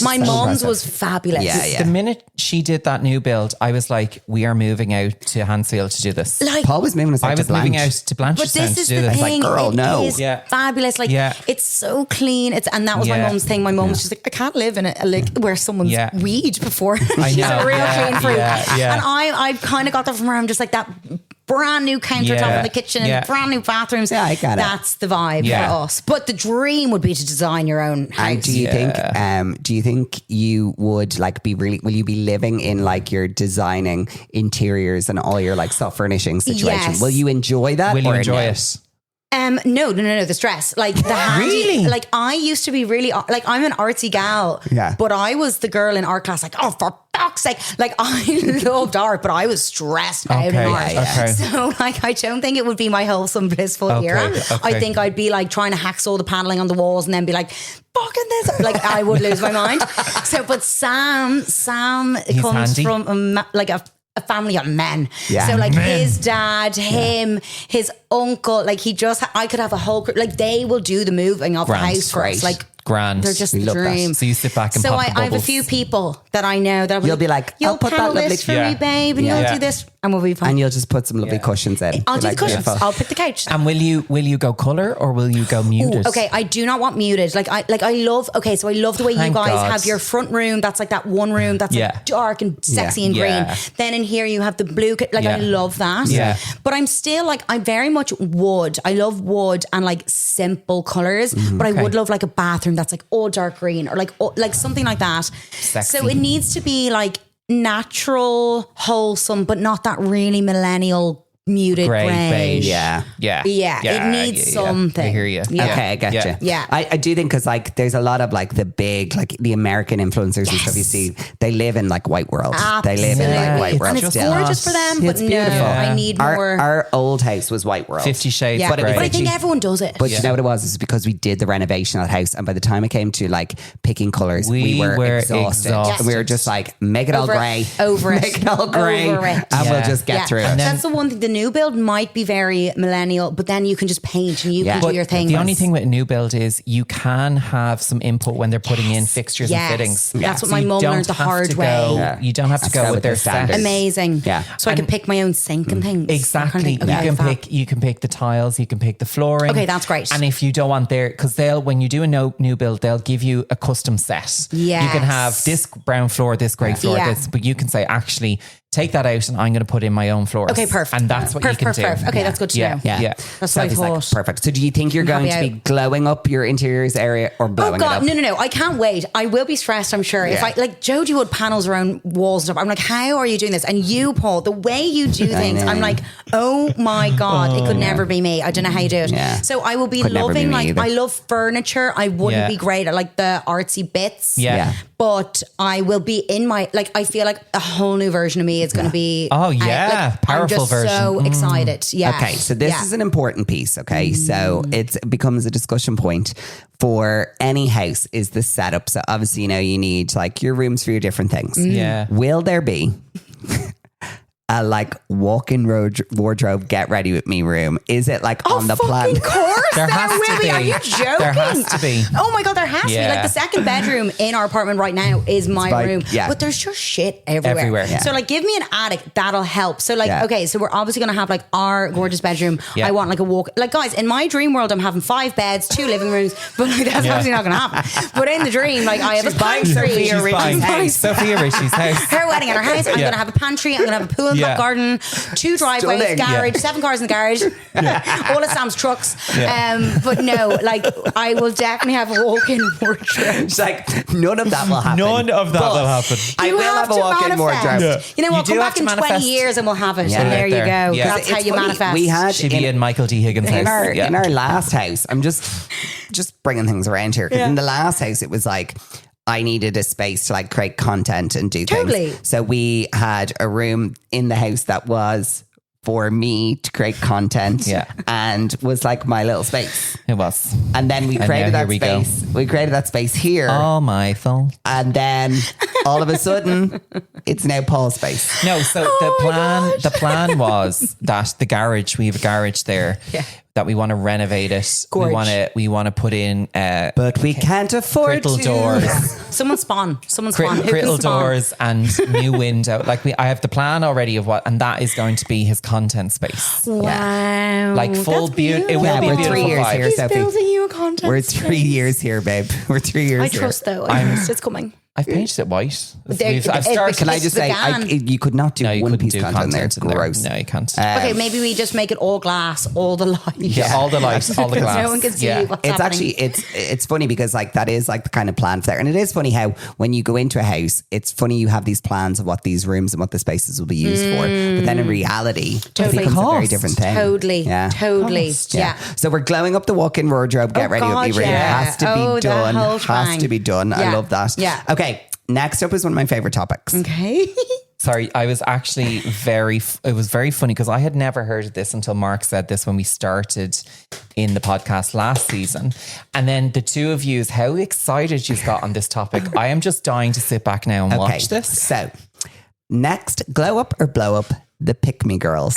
My mom's was fabulous. Yeah. The minute she did that new build, I was like, we are moving out to Hansfield to do this. Like, Paul was moving us out I to was moving out to but Blanchardstown this is to do the this. thing. Like, girl, no. It is fabulous. Like, it's so clean. And that was my mom's thing. My mom was just like, I can't live in it where someone's weed before. I She's know. a real clean fruit. Yeah. And I've kind of got that from her. I'm just like that brand new countertop in the kitchen and brand new bathrooms. Yeah, I get it. That's the vibe for us. But the dream would be to design your own house. And do you think you would like will you be living in like your designing interiors and all your like soft furnishing situation? Yes. Will you enjoy that? Will you enjoy it? No, the stress. Like the handy, Really? like I used to be really like I'm an artsy gal. Yeah. But I was the girl in art class, like, oh, for fuck's sake. Like I loved art, but I was stressed out in art. Okay. So like I don't think it would be my wholesome, blissful era. Okay. I think I'd be like trying to hacksaw the paneling on the walls and then be like, fucking this. Like I would lose my mind. So but Sam He's comes handy. from a family of men. Yeah. So like his dad, him, his uncle, like he just, I could have a whole group, like they will do the moving of the house for us. Like grand. they're just the dream. So you sit back and so pop the I have a bubbles. few people that I know that You'll be like, you'll I'll put that panel lovely this for me, babe, and you'll do this, and we'll be fine. And you'll just put some lovely cushions in. I'll do the cushions. Beautiful. I'll pick the couch. And will you go colour or will you go muted? Okay, I do not want muted. I love the way Thank you guys God. have your front room. That's like that one room that's like dark and sexy and green. Yeah. Then in here you have the blue. I love that. Yeah. But I'm still like, I'm very much wood. I love wood and like simple colors. But I would love like a bathroom that's like all dark green or like something like that. Sexy. So it needs to be like natural, wholesome, but not that really millennial muted Grey, beige. Yeah. It needs something. I hear you. Yeah. Okay, I get you. Yeah. I do think because like there's a lot of like the big like the American influencers and stuff you see, they live in like white world. They live in like white world. And it's still. gorgeous for them, but It's beautiful. I need more. Our old house was white world. 50 Shades yeah, of Grey. but I think everyone does it. But you know what it was? It's because we did the renovation of that house, and by the time it came to like picking colours, we were exhausted. And we were just like, make it all grey, over it, make it all grey, over it. and we'll just get through it. That's the one thing. The new build might be very millennial, but then you can just paint and you can do your thing. The only thing with a new build is you can have some input when they're putting in fixtures and fittings. That's what my mum learned the hard way. You don't have to go with their standards. Amazing. Yeah. So I can pick my own sink and things. Exactly. You can pick the tiles, you can pick the flooring. Okay, that's great. And if you don't want because when you do a new build, they'll give you a custom set. Yes. You can have this brown floor, this grey floor, this, but you can say, actually, take that out and I'm going to put in my own floors. Okay, perfect. And that's what you can do. Okay, that's good to know. Yeah. That's what I thought. Perfect. So do you think you're going to be glowing up your interiors area or blowing it up? No. I can't wait. I will be stressed, I'm sure. If I like Jodie Wood panels her own walls and stuff. I'm like, how are you doing this? And you, Paul, the way you do things, I'm like, oh my God, it could never be me. I don't know how you do it. Yeah. So I will be loving I love furniture. I wouldn't be great at like the artsy bits. Yeah. But I will be in my I feel like a whole new version of me is going to be. Oh yeah, powerful I'm just version. So excited. Yeah. Okay, so this is an important piece. Okay, so it becomes a discussion point for any house is the setup. So obviously, you need like your rooms for your different things. Yeah. Will there be a like walk-in wardrobe get ready with me room? Is it like on the plan? Of course, There has to be. Are you joking? There has to be. Oh my God, there has to be. Like the second bedroom in our apartment right now is my room. Yeah. But there's just shit everywhere. Yeah. So like give me an attic, that'll help. So like, okay, so we're obviously going to have like our gorgeous bedroom. Yeah. I want like a walk. Like guys, in my dream world, I'm having 5 beds, 2 living rooms, but like that's obviously not going to happen. But in the dream, like I have a pantry. Sophia Richie's house. Her wedding at her house. I'm going to have a pantry. I'm going to have a pool and back garden, 2 driveways, Stunning. garage, 7 cars in the garage, all of Sam's trucks. But no, like I will definitely have a walk-in wardrobe. It's like none of that will happen. None of that will happen. I will have a walk-in wardrobe. You know what? You Come do back have in to 20 manifest. years and we'll have it. Yeah. And there you go. Yeah. That's how It's you funny, manifest. we had She'd be in Michael D. Higgins' house. in our last house. I'm just bringing things around here because in the last house it was like I needed a space to like create content and do things. So we had a room in the house that was for me to create content and was like my little space. It was. And then we created that we space. We created that space here. Oh, my fault. And then all of a sudden it's now Paul's space. No, so the plan was that the garage, we have a garage there that we want to renovate it. Gorge. We want to put in But we can't afford criddle to. doors. Someone spawn. Who can Criddle spawn? doors and new window. Like I have the plan already of what, and that is going to be his content space. Wow. Like full beauty. It will Yeah, be we're a beautiful 3 years vibe. here, He's Sophie. building you a content We're 3 years here, babe. We're 3 years I here. trust though. I trust it's coming. I've painted it white. There- I've started. Can I It's just the say, gan. you could not do No, you one couldn't piece do content in there. It's in there. gross. No, you can't. Okay, maybe we just make it all glass, all the light. Yeah, all the lights, all the glass. No one can see what's It's happening. actually it's funny because like that is like the kind of plan for there, and it is funny how when you go into a house, it's funny you have these plans of what these rooms and what the spaces will be used for, but then in reality, it becomes a very different thing. Totally. Yeah. So we're glowing up the walk-in wardrobe. Get ready with me. God, Room. yeah. Has to Oh, be the done. whole Has shebang. to be done. I Yeah. love that. Yeah. Okay. Next up is one of my favorite topics. Okay. Sorry, I was actually it was very funny because I had never heard of this until Mark said this when we started in the podcast last season. And then the two of you, how excited you've got on this topic. I am just dying to sit back now and watch this. So next, glow up or blow up the pick me girls.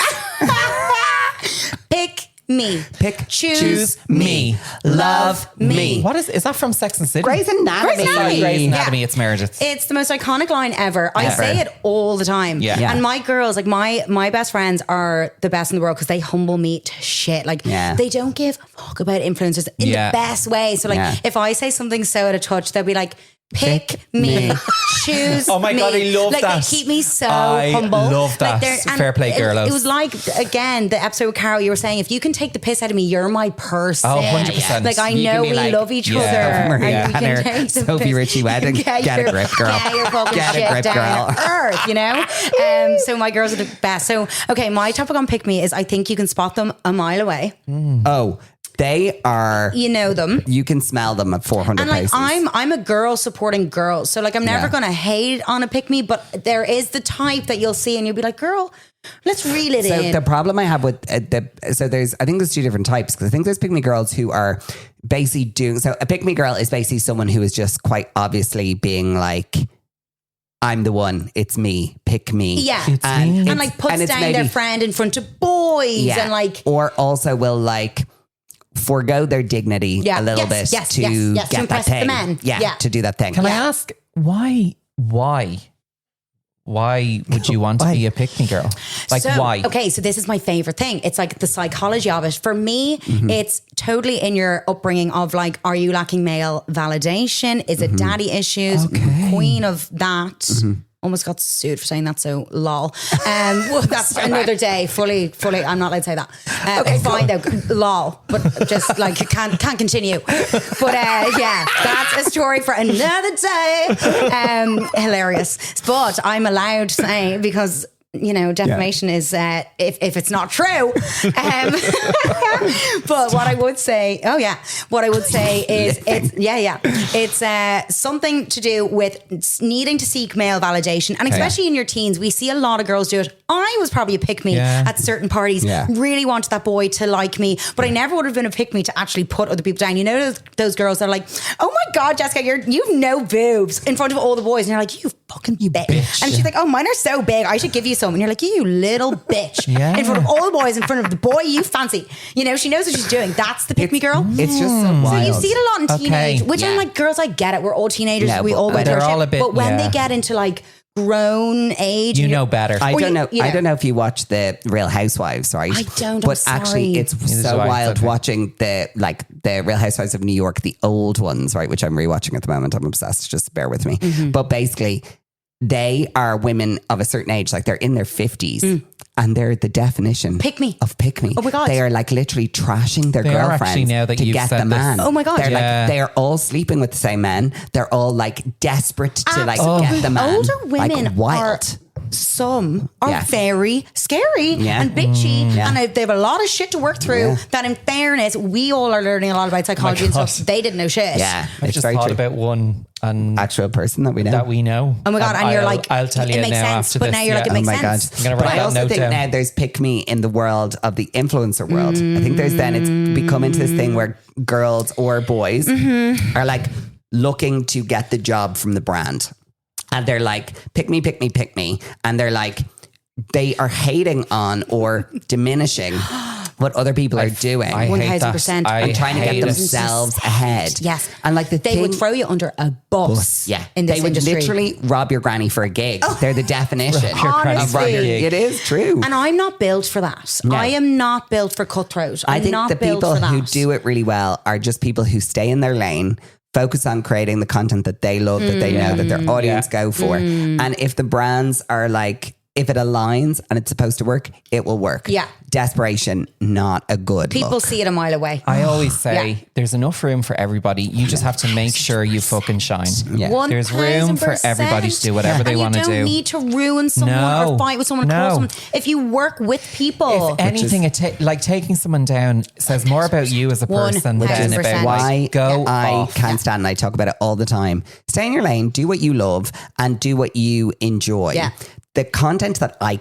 Pick me. Choose me. Love me. What is that from Sex and City? Grey's Anatomy. Grey's Grey's Anatomy, Yeah. it's Meredith. It's the most iconic line ever. I say it all the time. Yeah. And my girls, like my best friends are the best in the world because they humble me to shit. Like they don't give a fuck about influencers in the best way. So like if I say something so out of touch, they'll be like, pick me. Choose Oh my me. God, I love like, that. They keep me so I humble. love that. they're- and Fair play, girlos. It was like, again, the episode with Carol, you were saying, if you can take the piss out of me, you're my person. Oh, 100%. Like, I You can know be we like, love each yeah, other. Maria and we Hanner, can take the Sophie piss. Richie wedding. Get a your- grip, girl. Get your fucking Get a shit grip, down girl. to earth, you know? So my girls are the best. So, okay, my topic on Pick Me is I think you can spot them a mile away. Oh, they are. You know them. You can smell them at 400 And like paces. I'm a girl supporting girls, so like I'm never gonna hate on a pick me, but there is the type that you'll see and you'll be like, girl, let's reel it So in. the problem I have with I think there's 2 different types because I think there's pick me girls who are basically doing. So a pick me girl is basically someone who is just quite obviously being like, I'm the one. It's me. Pick me. Yeah. And like puts it's down maybe- their friend in front of boys and like or also will like forego their dignity a little bit to to get that impress the thing. men. Yeah, to do that thing. Can I ask why would you want to be a pick-me girl? Like So, why? Okay, so this is my favorite thing. It's like the psychology of it. For me, it's totally in your upbringing of like, are you lacking male validation? Is it daddy issues? Queen of that. Almost got sued for saying that, so lol. Well, that's another day. Fully. I'm not allowed to say that. Okay, fine though, lol. But just like can't continue. But yeah, that's a story for another day. Hilarious. But I'm allowed to say because, you know, defamation is if it's not true. But what I would say, is it's something to do with needing to seek male validation, and especially in your teens, we see a lot of girls do it. I was probably a pick me at certain parties. Really wanted that boy to like me, but I never would have been a pick me to actually put other people down. You know those girls that are like, oh my God, Jessica, you've no boobs in front of all the boys, and you're like, you fucking bitch. And she's like, oh, mine are so big. I should give you some. And you're like, you little bitch. Yeah. In front of all the boys, in front of the boy you fancy. You know, she knows what she's doing. That's the pick me girl. It's just so wild. So you see it a lot in teenage, which I'm Yeah. like, girls, I get it. We're all teenagers. No, we all go they're through all shit. a bit- But when yeah. they get into like grown age, You and know you're- better. I Or don't know. you know. I don't know if you watch the Real Housewives, right? I don't, I'm But actually, sorry. it's Neither so do I, wild okay. watching the Real Housewives of New York, the old ones, right? Which I'm rewatching at the moment. I'm obsessed. Just bear with me. But basically, they are women of a certain age, like they're in their 50s. And they're the definition Pick me. of pick me. Oh my God. They are like literally trashing their They are girlfriends actually, now that to you've get said the this. man. Oh my God. They're Yeah. like, they're all sleeping with the same men. They're all like desperate to like get the man. Older women like wild. some are Yeah. very scary Yeah. and bitchy, Yeah. and they have a lot of shit to work through. Yeah. That, in fairness, we all are learning a lot about psychology and God. stuff. They didn't know shit. Yeah, I've it's just very thought true. about one and Actual person that we know. that we know. Oh my God! And you're I'll- like, I'll tell you it makes now sense. after But this. now you're like, yeah. it makes Oh my God. sense. I'm gonna But write I that also note think down. now there's pick me in the world of the influencer world. I think there's then it's become into this thing where girls or boys are like looking to get the job from the brand. And they're like, pick me, pick me, pick me. And they're like, they are hating on or diminishing what other people are doing. I hate that. 1000%. I and trying to hate get it. themselves ahead. Yes. And like the They thing, would throw you under a bus. yeah, In this they would industry. literally rob your granny for a gig. They're the definition. Rob your granny of for a robbing- gig. It is true. And I'm not built for that. I am not built for cutthroat. I I'm think not the built people for that. who do it really well are just people who stay in their lane, focus on creating the content that they love, that they know, that their audience go for. And if the brands are like, if it aligns and it's supposed to work, it will work. Yeah. Desperation, not a good People look. see it a mile away. I always say Yeah. there's enough room for everybody. You just have to make sure you fucking shine. Yeah. There's room for 1000%. everybody to do whatever they And want to you do. don't need to ruin someone No. or fight with someone, No. call someone. If you work with people, If anything, like taking someone down says more about you as a person than 100%. about Why like, go I off. can't stand, and I talk about it all the time. Stay in your lane, do what you love, and do what you enjoy. Yeah. The content that I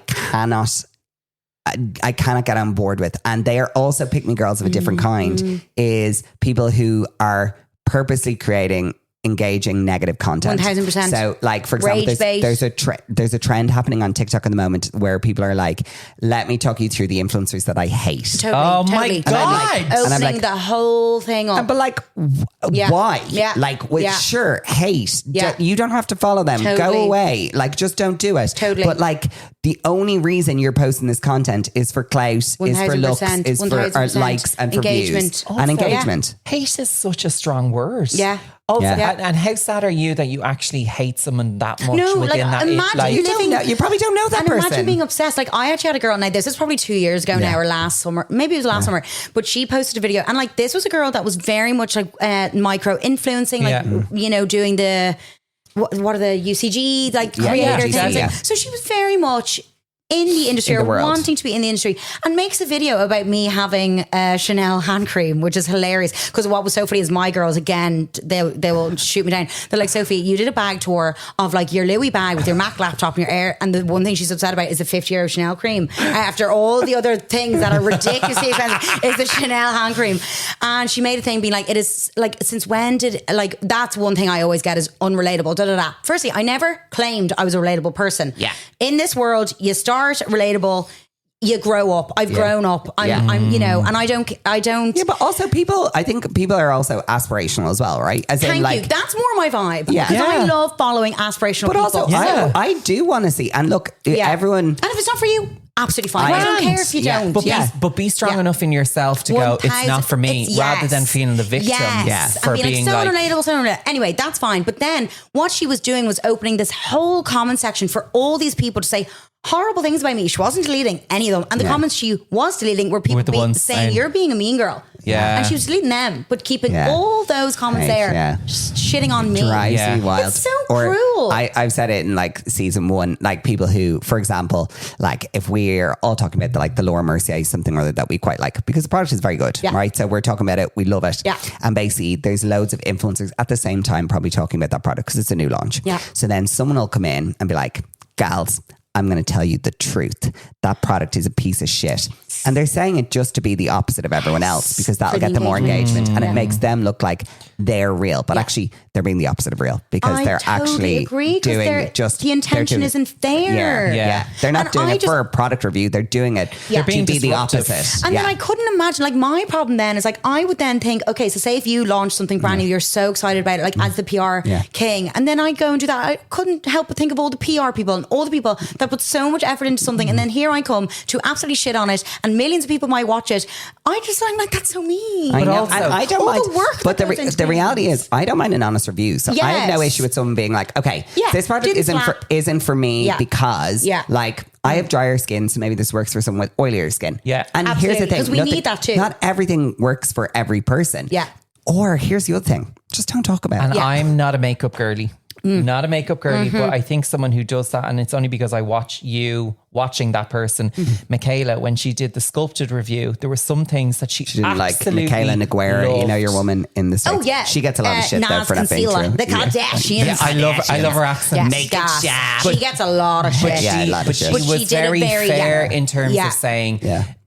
cannot get on board with, and they are also pick me girls of a different kind, is people who are purposely creating engaging negative content. 1000%. So like, for example, Rage bait. there's a trend happening on TikTok at the moment where people are like, let me talk you through the influencers that I hate. totally, Oh my totally. God. And I'm like- and I'm Opening like- the whole thing up. But like, Yeah. why? Yeah. Like, well, Yeah. sure, hate. Yeah. You don't have to follow them. Go Totally. away. Like, just don't do it. Totally. But like, the only reason you're posting this content is for clout, is for looks, 1000%, is for 1000%. likes and for Engagement. views and engagement. Hate is such a strong word. Yeah. Also, Yeah. and how sad are you that you actually hate someone that much No, within like, that? imagine You living- don't know. You probably don't know that and person. imagine being obsessed. Like, I actually had a girl, now this is probably 2 years ago now, or last summer, maybe it was last summer, but she posted a video, and like, this was a girl that was very much like micro influencing, like, you know, doing the what are the UCG like creator UGC, things. yeah. So she was very much in the industry, In the or world. wanting to be in the industry, and makes a video about me having Chanel hand cream, which is hilarious. Because what was so funny is my girls, again, they will shoot me down. They're like, Sophie, you did a bag tour of like your Louis bag with your Mac laptop and your Air, and the one thing she's upset about is the €50 Chanel cream. After all the other things that are ridiculously expensive, is the Chanel hand cream. And she made a thing being like, it is like, since when did, like, that's one thing I always get is unrelatable. Da, da, da. Firstly, I never claimed I was a relatable person. Yeah. In this world, you start relatable, you grow up. I've grown up. I'm, you know, and I don't. Yeah, but also I think people are also aspirational as well, right? As Thank in, like, you. That's more my vibe. Yeah. Because I Yeah. love following aspirational but people. also, Yeah. I do want to see, and look, everyone. And if it's not for you, absolutely fine. I don't care if you Yeah. don't. But be strong Yeah. enough in yourself to go, it's 1000 not for me, it's- rather yes. than feeling the victim Yes. for and being like, so like, relatable, so relatable. Anyway, that's fine. But then what she was doing was opening this whole comment section for all these people to say horrible things about me. She wasn't deleting any of them. And the comments she was deleting were people Were the ones saying, saying- you're being a mean girl. Yeah. And she was deleting them, but keeping Yeah. all those comments Right, there, yeah. just shitting on me. Drives Yeah. me wild. It's so Or cruel. I've said it in like season 1, like people who, for example, like if we're all talking about the Laura Mercier something or other that we quite like, because the product is very good, Yeah. right? So we're talking about it, we love it. Yeah. And basically there's loads of influencers at the same time probably talking about that product because it's a new launch. Yeah. So then someone will come in and be like, gals, I'm going to tell you the truth. That product is a piece of shit. And they're saying it just to be the opposite of everyone else because that'll get them more engagement and it makes them look like they're real. But actually, they're being the opposite of real because they're actually doing just... The intention isn't there. Yeah. They're not doing it for a product review. They're doing it to be the opposite. And then I couldn't imagine, like my problem then is like, I would then think, okay, so say if you launch something brand new, you're so excited about it, like as the PR king. And then I go and do that. I couldn't help but think of all the PR people and all the people that put so much effort into something. And then here I come to absolutely shit on it and millions of people might watch it. I'm like, that's so mean. I know. I don't mind. But the reality is, I don't mind an honest review. So I have no issue with someone being like, okay, this product isn't for me because like I have drier skin, so maybe this works for someone with oilier skin. Yeah. And here's the thing. Because we need that too. Not everything works for every person. Yeah. Or here's the other thing. Just don't talk about it. And I'm not a makeup girly. Not a makeup girly, but I think someone who does that, and it's only because I watch you watching that person, Michaela, when she did the sculpted review, there were some things that she didn't like. Michaela Naguera, loved. You know, your woman in the States. Oh yeah, she gets a lot of shit though for not being true. The Kardashians. Yeah, I love her accent. Make it jab. She gets a lot of shit. But she was very fair in terms of saying,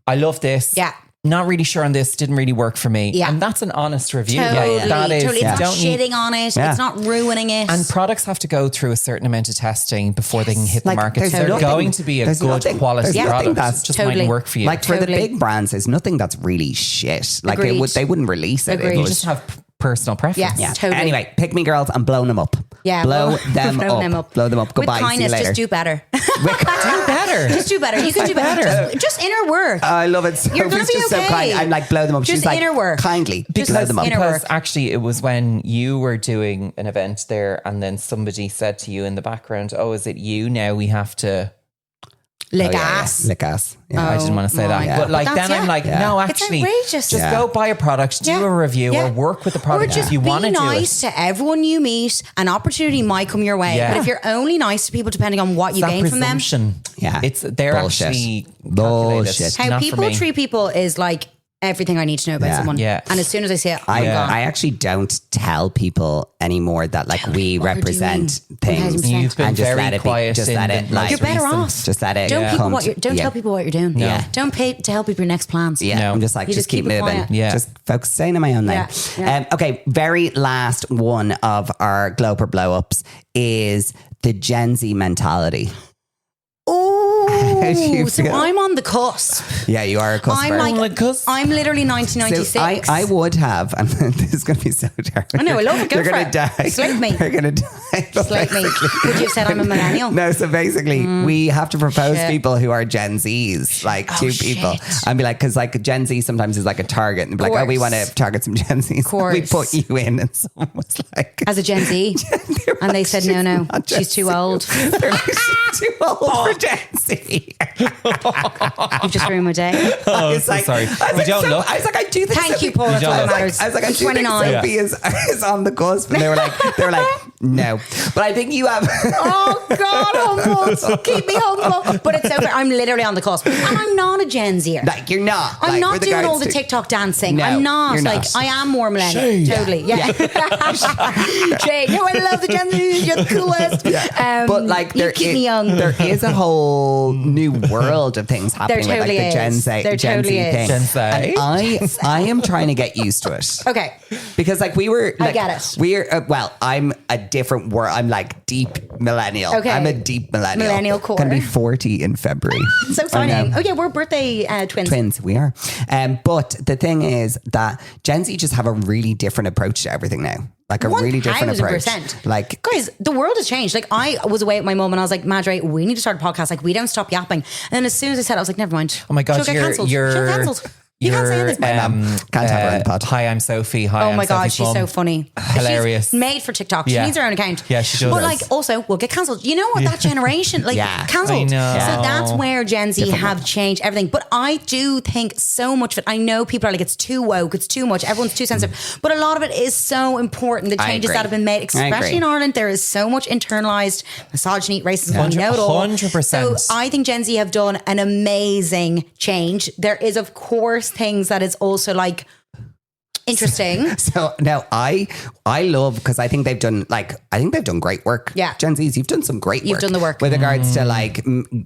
I love this. Yeah. Not really sure on this, didn't really work for me. Yeah. And that's an honest review. Totally. That is, totally. It's not shitting on it. It's not ruining it. And products have to go through a certain amount of testing before they can hit the market. So they're going to be a good quality product. That just might work for you. Like for the big brands, there's nothing that's really shit. Like they wouldn't release it. You just have personal preference. Yes, totally. Anyway, pick me girls and blow them up. Yeah, blow them up. Blow them up. Goodbye. With kindness, see you later. just do better. Do better. Just do better. You can do better. Just inner work. I love it. You're going to be just okay. so kind. I'm like, blow them up. Just She's like, inner work. Kindly Just blow them up. Because actually it was when you were doing an event there and then somebody said to you in the background, oh, is it you now? We have to... Lick ass. Lick ass. Yeah. I didn't want to say that. But like then I'm like, no, actually, just go buy a product, do a review or work with the product if you want to do it. Be nice to everyone you meet. An opportunity might come your way. But if you're only nice to people depending on what you gain from them. They're bullshit. Actually bullshit. How people treat people is like everything I need to know about someone. Yeah. And as soon as I say it, I actually don't tell people anymore that like we represent things. You've been and just very let it quiet. Just let it. Like, you're better off. Just let it. Don't tell people what you're doing. No. Don't pay to help people your next plans. Yeah. I'm just like, just keep moving. Quiet. Yeah. Just focus, staying in my own lane. Okay. Very last one of our Gloper blow ups is the Gen Z mentality. Oh, so I'm on the cusp. Yeah, you are a cusp. I'm literally 1996. So I would have, and this is going to be so terrible. I know, I love it. Go You're going to die. Slate me. You're going to die. Slate me. Would you have said I'm a millennial? No, so basically we have to propose people who are Gen Zs, like two people. And be like, because like Gen Z sometimes is like a target. And be like, oh, we want to target some Gen Zs. We put you in and someone was like... As a Gen Z? And they said, no, she's too old. They're like, she's too old for Gen Z. You've just ruined my day. Oh, so sorry. We don't look. I was like, I do think Thank you, Paul. That's what matters. I was like, I do think Sophie is on the cusp. And they were like, no. But I think you have. Oh God, humble. Keep me humble. But it's over. I'm literally on the cusp. And I'm not a Gen Zer. Like, you're not. I'm not doing all the TikTok dancing. No, I'm not. You're like, not. I am more millennial. Shade. Totally. Yeah. Shade. No, I love the Gen Z. You're the coolest. But like, you keep me young. There is a whole new world of things happening with like the Gen Z thing. Gen Z. And I am trying to get used to it. Okay. Because like we were, like, I get it. We're I'm a different word. I'm like deep millennial. Okay. I'm a deep millennial. Millennial core. Gonna be 40 in February. So exciting. Oh yeah, we're birthday twins. Twins, we are. But the thing is that Gen Z just have a really different approach to everything now. Like a really different approach. 1000%. Like, guys, the world has changed. Like I was away with my mum and I was like, Madre, we need to start a podcast. Like we don't stop yapping. And then as soon as I said it, I was like, never mind. Oh my God, she'll get cancelled. She'll get cancelled. You can't say this. Can't have her on the pod. Hi, I'm Sophie. Hi, oh my I'm God, Sophie's she's mum. so funny. Hilarious. She's made for TikTok. She needs her own account. Yeah, she does. But like, also, we'll get cancelled. You know what? That generation, like, cancelled. So that's where Gen Z have changed everything. But I do think so much of it. I know people are like, it's too woke, it's too much, everyone's too sensitive. But a lot of it is so important. The changes that have been made, especially in Ireland, there is so much internalized misogyny, racism. We know it all. 100%. So I think Gen Z have done an amazing change. There is, of course, things that is also like Interesting. So no, I love, because I think they've done great work. Yeah. Gen Zs, you've done some great work. You've done the work. with regards to like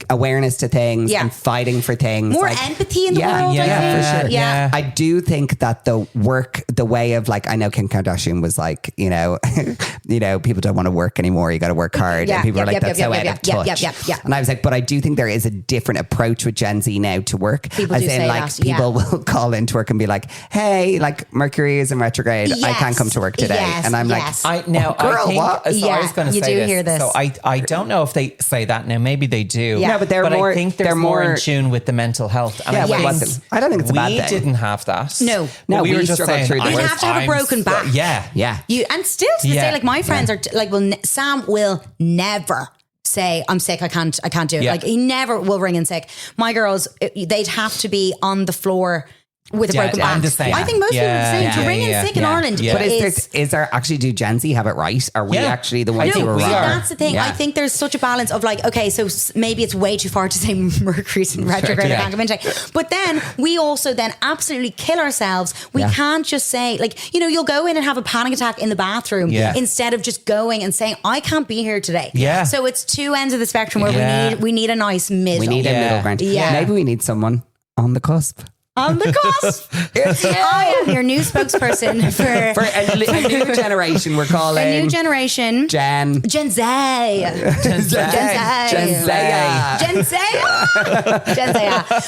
awareness to things and fighting for things. More like, empathy in the world. Yeah, for sure. Yeah. I do think that the way of like, I know Kim Kardashian was like, people don't want to work anymore. You got to work hard. And people are like, that's so out of touch. Yeah. And I was like, but I do think there is a different approach with Gen Z now to work. People do say that, people will call into work and be like, hey, like Mercury is in retrograde. I can't come to work today. And I'm like, I was going to say do hear this. So I don't know if they say that now. Maybe they do. Yeah, but I think they're more in tune with the mental health. And I don't think it's a bad thing. We didn't have that. No, we were just saying, you'd have to have a broken back. Yeah. And still to this day, like my friends are like, Sam will never say, I'm sick, I can't do it. Like he never will ring in sick. My girls, they'd have to be on the floor with a broken back. I think most people are the same. To ring in sick in Ireland. But is there actually, do Gen Z have it right? Are we actually the ones who are wrong? That's the thing. I think there's such a balance of like, okay, so maybe it's way too far to say Mercury's in retrograde. I can't come in today. But then we also then absolutely kill ourselves. We can't just say like, you'll go in and have a panic attack in the bathroom instead of just going and saying, I can't be here today. Yeah. So it's two ends of the spectrum where we need a nice middle. We need a middle ground. Yeah. Maybe we need someone on the cusp. On the cusp. I am your new spokesperson for a new generation. We're calling a new generation. Gen Z.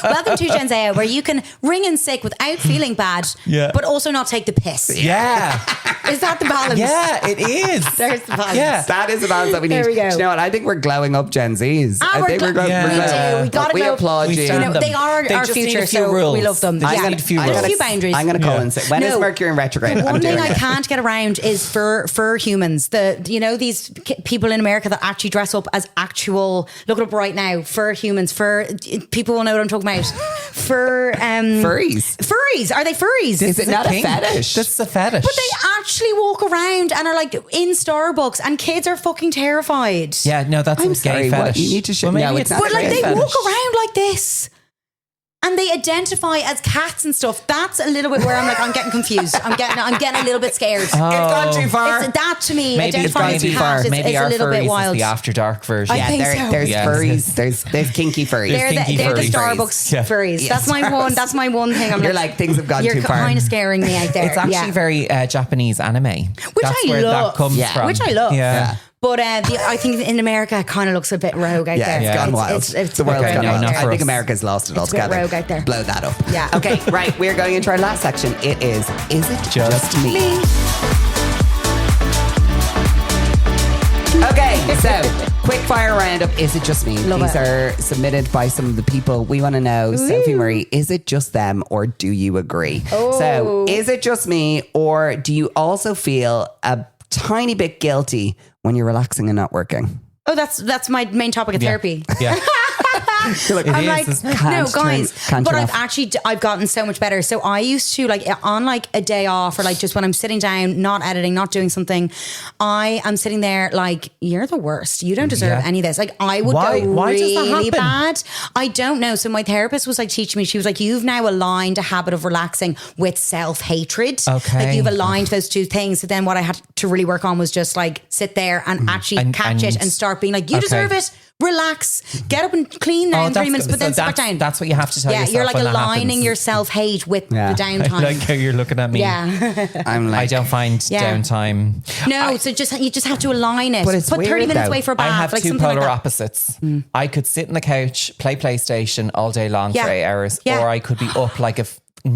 Welcome to Gen Z, where you can ring in sick without feeling bad, but also not take the piss. Yeah. Is that the balance? Yeah, it is. There's the balance. Yeah. That is the balance that we need. There we go. Do you know what? I think we're glowing up Gen Zs. I think we're glowing. We do. We applaud you. They are our future, so we love them. A few boundaries. I'm going to call and say, when is Mercury in retrograde? One thing I can't get around is fur humans. These people in America that actually dress up as actual, look it up right now, fur humans, people will know what I'm talking about. Furries. Furries. Are they furries? Is it not a fetish? This is a fetish. But they actually walk around and are like in Starbucks and kids are fucking terrified. Yeah, no, that's a gay fetish. You need to show me. But like they walk around like this. And they identify as cats and stuff. That's a little bit where I'm like, I'm getting confused. I'm getting a little bit scared. It's gone too far. That to me, maybe identifying as a cat maybe is a little bit wild. Is the after dark version. I think there's furries. There's kinky furries. They're the Starbucks furries. That's my one. That's my one thing. You're like, things have gone too far. You're kind of scaring me out there. It's actually very Japanese anime, which that's I where love. That comes from. Which I love. Yeah. But I think in America it kind of looks a bit rogue out there. It's gone wild. It's the world's gone wild. I think us. America's lost it altogether. Rogue out there. Blow that up. Yeah. Okay, right. We're going into our last section. It is it just me? Okay, so quick fire roundup. Is it just me? These are submitted by some of the people we want to know. Sophie Murray, is it just them or do you agree? So is it just me or do you also feel a tiny bit guilty when you're relaxing and not working? Oh, that's my main topic of therapy. Yeah. I'm like, no, guys, but I've gotten so much better. So I used to on a day off or just when I'm sitting down, not editing, not doing something, I am sitting there like, you're the worst. You don't deserve any of this. Like I would go really bad. I don't know. So my therapist was teaching me, she was like, you've now aligned a habit of relaxing with self-hatred. Okay. Like you've aligned those two things. So then what I had to really work on was just sit there and actually catch it and start being like, you deserve it. Relax, get up and clean now in 3 minutes, but then sit back down. That's what you have to tell yourself. Yeah, you're aligning your self-hate with the downtime. I like how you're looking at me. Yeah. I'm I don't find downtime. No, so you just have to align it. But it's put 30 minutes away for a bath. I have two polar opposites. I could sit on the couch, play PlayStation all day long for 8 hours, or I could be up like a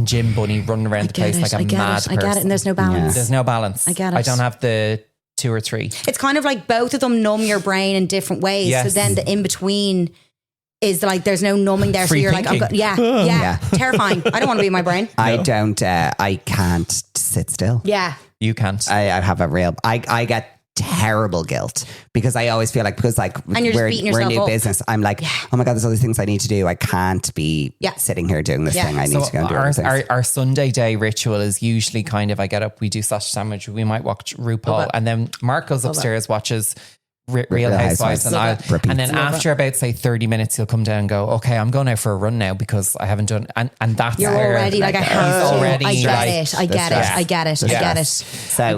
gym bunny running around the place like a mad person. I get it, and there's no balance. There's no balance. I get it. I don't have the 2 or 3. It's kind of like both of them numb your brain in different ways. Yes. So then the in between is there's no numbing there. Free so you're thinking. Terrifying. I don't want to be in my brain. I don't. I can't sit still. Yeah. You can't. I have a real. I get terrible guilt because I always feel like and you're we're beating yourself a new up. business. I'm like, oh my God, there's all these things I need to do. I can't be sitting here doing this thing. I need to go and do other things. Our Sunday day ritual is usually kind of, I get up, we do sausage sandwich, we might watch RuPaul, and then Mark goes upstairs, watches Real Housewives, and then after about say 30 minutes, you'll come down and go, okay, I'm going out for a run now because I haven't done, and that's you're already like I have to. I get it. So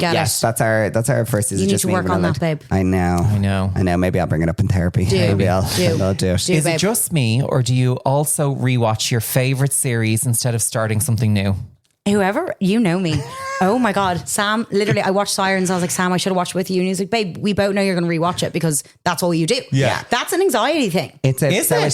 yes, that's our first. You need to work on that, babe. I know. Maybe I'll bring it up in therapy. Maybe I'll do it. Is it just me, or do you also rewatch your favorite series instead of starting something new? Whoever, you know me. Oh my God. Sam, literally, I watched Sirens. I was like, Sam, I should have watched it with you. And he was like, babe, we both know you're going to rewatch it because that's all you do. Yeah. That's an anxiety thing. Is it? Yes. I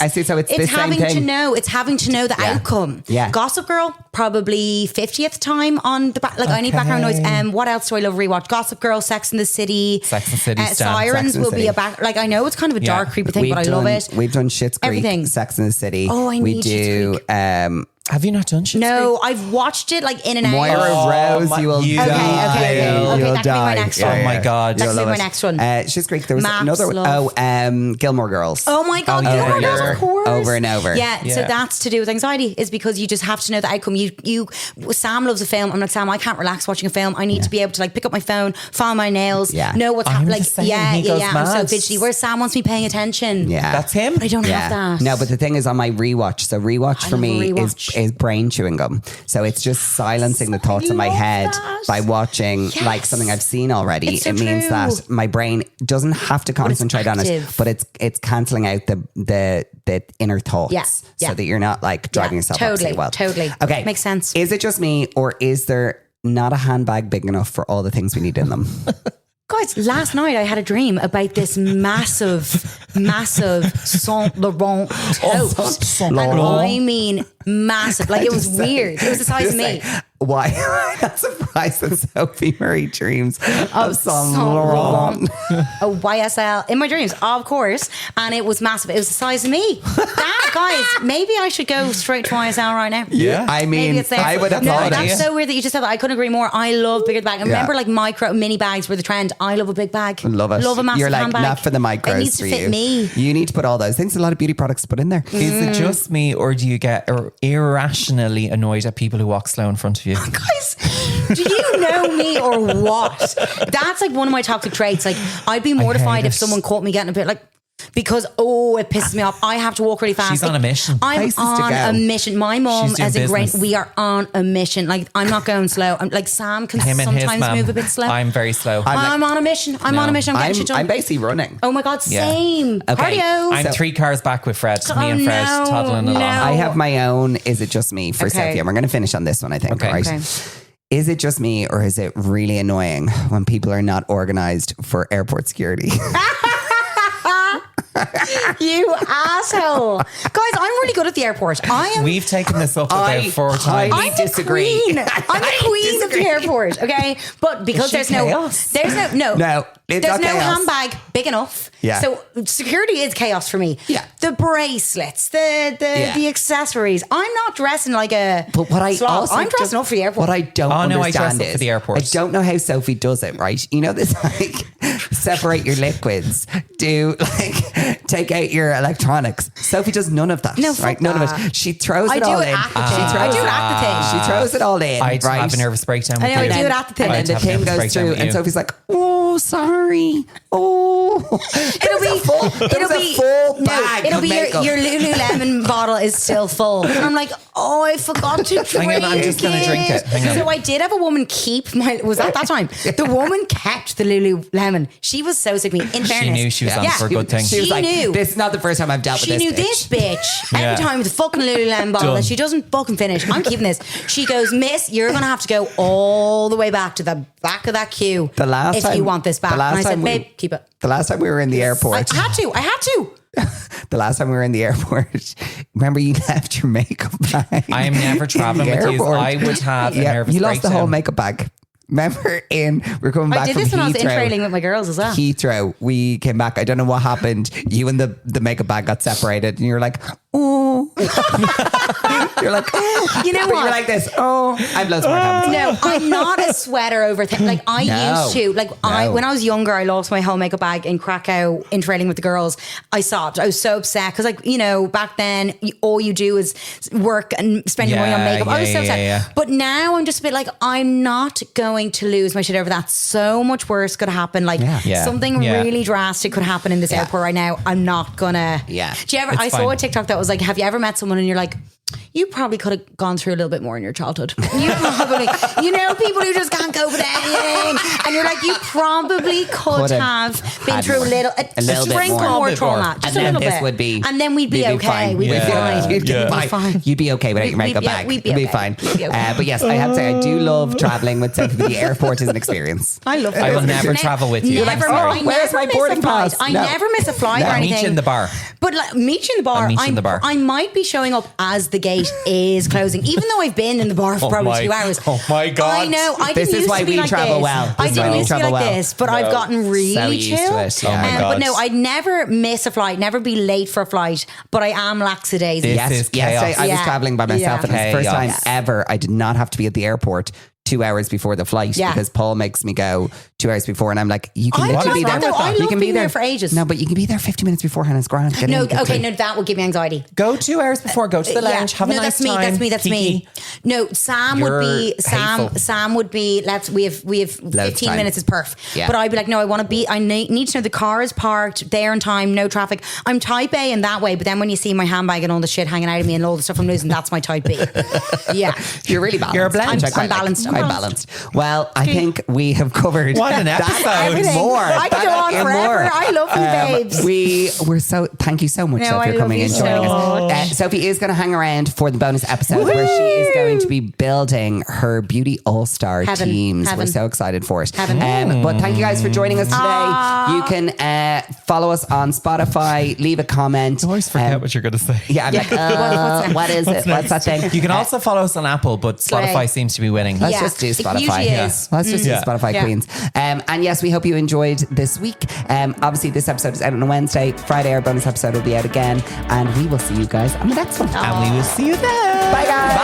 see. So it's the same having thing. to know. It's having to know the outcome. Yeah. Gossip Girl, probably 50th time on the back. Like, I need background noise. What else do I love rewatch? Gossip Girl, Sex and the City. Sirens will be a back. Like, I know it's kind of a dark, creepy thing, but I love it. We've done Schitt's Creek, Everything. Sex and the City. Oh, I need Schitt's Creek. Have you not done Schitt's Creek? No, I've watched it like in and out. Moira Rose, you will die. Okay, that can be my next one. Oh my God. That can be my next one. Schitt's Creek, there was Maps, another one. love. Gilmore Girls. Oh my God, Gilmore Girls, of course. Over and over. Yeah, so that's to do with anxiety, is because you just have to know the outcome. Sam loves a film. I'm like, Sam, I can't relax watching a film. I need to be able to like pick up my phone, file my nails, know what's happening. Like, I'm so fidgety. Whereas Sam wants me paying attention. Yeah. That's him. But I don't have that. No, but the thing is on my rewatch. So rewatch for me is brain chewing gum. So it's just silencing the thoughts in my head by watching like something I've seen already. It's so it means true. that my brain doesn't have to concentrate on it, but it's cancelling out the inner thoughts so that you're not like driving yourself totally, up. Totally. Okay. Makes sense. Is it just me, or is there not a handbag big enough for all the things we need in them? Guys, last night I had a dream about this massive Saint Laurent tote. And I mean massive. Like, it was weird. It was the size of me. Why am I not surprised that Sophie Murray dreams of Saint Laurent? A YSL in my dreams, of course. And it was massive. It was the size of me. That, guys, maybe I should go straight to YSL right now. Yeah. I mean, I would have thought that's so weird that you just said that. I couldn't agree more. I love bigger bags. And remember, like, mini bags were the trend. I love a big bag. Love it. Love a massive You're like, handbag. not for the micros. It needs to fit me. You need to put all those things. A lot of beauty products to put in there. Is it just me, or do you get irrationally annoyed at people who walk slow in front of you? Guys, do you know me or what? That's like one of my toxic traits. Like, I'd be mortified if someone caught me getting a bit like, because it pisses me off. I have to walk really fast. She's on a mission. I'm on a mission. My mom She's doing as a great. business. We are on a mission. Like, I'm not going slow. I'm like, Sam can Him and his sometimes mum. move a bit slow. I'm very slow. I'm on a mission. I'm on a mission. I'm getting shit done. I'm basically running. Oh my God, same. Okay. Cardio. I'm 3 cars back with Fred. Me and Fred toddling along. I have my own. Is it just me for Sophie? And we're going to finish on this one, I think. Okay. Right? Okay. Is it just me, or is it really annoying when people are not organized for airport security? You asshole. Guys, I'm really good at the airport. We've taken this up about 4 times. I'm the queen. I'm the queen of the airport, okay? But because there's no handbag big enough. Yeah. So security is chaos for me. Yeah. The bracelets, the accessories. I'm not dressing like a But what I slob. also I'm dressing up for the airport. What I don't understand I dress up for the airport. I don't know how Sophie does it, right? You know this, like, separate your liquids, do like take out your electronics. Sophie does none of that. No, right? None of it. She throws it all in. I do it at the thing. She throws it all in. I'd right? have a nervous breakdown. I know, with I you. do it at the thing. And then the I'd have a thing nervous goes breakdown through, with and you. Sophie's like, "Oh, sorry. Oh, It'll be full bag it'll of be makeup." your Lululemon bottle is still full. And I'm like, oh, I forgot to drink Hang on, I'm just gonna drink it. Hang on. So I did have a woman keep was that time? The woman kept the Lululemon. She was so sick of me. In fairness, She knew she was on for a good thing. She was like, knew. "This is not the first time I've dealt with She this." knew this bitch every time with the fucking Lululemon bottle that she doesn't fucking finish. I'm keeping this. She goes, "Miss, you're gonna have to go all the way back to the back of that queue if you want this back." And I said, "Babe, keep it." The last time we were in the airport, I had to. the last time we were in the airport, remember you left your makeup bag? I am never traveling with you. I would have a nervous You lost the breakdown. whole makeup bag. Remember we're coming back I did from this when I was Heathrow. in-trailing with my girls as well. Heathrow, we came back. I don't know what happened. You and the makeup bag got separated, and you're like, "Oh." You're like, you know but what? you're like this. Oh, I've loads more comments. No, I'm not a sweater over thing. Like I used to. Like when I was younger, I lost my whole makeup bag in Krakow interrailing with the girls. I sobbed. I was so upset because, like, you know, back then all you do is work and spend your money on makeup. I was so upset. But now I'm just a bit like, I'm not going to lose my shit over that. So much worse could happen. Like something really drastic could happen in this airport right now. I'm not gonna. Yeah. Do you ever? I saw a TikTok that was like, have you ever met someone and you're like, you probably could have gone through a little bit more in your childhood. You probably, you know, people who just can't cope with anything. And you're like, you probably could have been through a little bit more trauma. Just a little bit. Would be, and then we'd be okay. We'd be fine. You'd be fine. You'd be okay without your makeup bag. We'd be fine. But yes, I have to say, I do love traveling with Sophie. The airport is an experience. I love it. I will never travel with you. Where's my boarding pass? I never miss a flight or anything. Meet you in the bar. But like, meet you in the bar. I might be showing up as the gate is closing, even though I've been in the bar for probably 2 hours. Oh my God. I know. This is why we travel well. I didn't used to be like this, but I've gotten really chill. But no, I'd never miss a flight, never be late for a flight, but I am lackadaisical. Yes, I was traveling by myself and it's the first time ever I did not have to be at the airport 2 hours before the flight because Paul makes me go 2 hours before, and I'm like, you can literally be there. You can be there for ages. No, but you can be there 50 minutes beforehand. It's grand. No, that will give me anxiety. Go 2 hours before. Go to the lounge. Have a nice time. That's me. No, Sam would be. Sam would be. We have 15 minutes is perf. Yeah. But I'd be like, no, I want to be. I need to know the car is parked there in time, no traffic. I'm type A in that way, but then when you see my handbag and all the shit hanging out of me and all the stuff I'm losing, that's my type B. Yeah, you're really balanced. You're a blend. I'm balanced. Quite balanced. Well, I think we have covered what an episode. More. I could go on forever. I love you, babes. Thank you so much, Sophie, for coming and joining us. Sophie is going to hang around for the bonus episode where she is going to be building her beauty all-star teams. We're so excited for it. But thank you guys for joining us today. You can follow us on Spotify, leave a comment. I always forget what you're going to say. Yeah, I'm like, what is it? What's that thing? You can also follow us on Apple, but Spotify seems to be winning. Let's just do Spotify. Let's just do Spotify Queens. And yes, we hope you enjoyed this week. Obviously, this episode is out on a Wednesday. Friday, our bonus episode will be out again. And we will see you guys on the next one. And we will see you then. Bye, guys.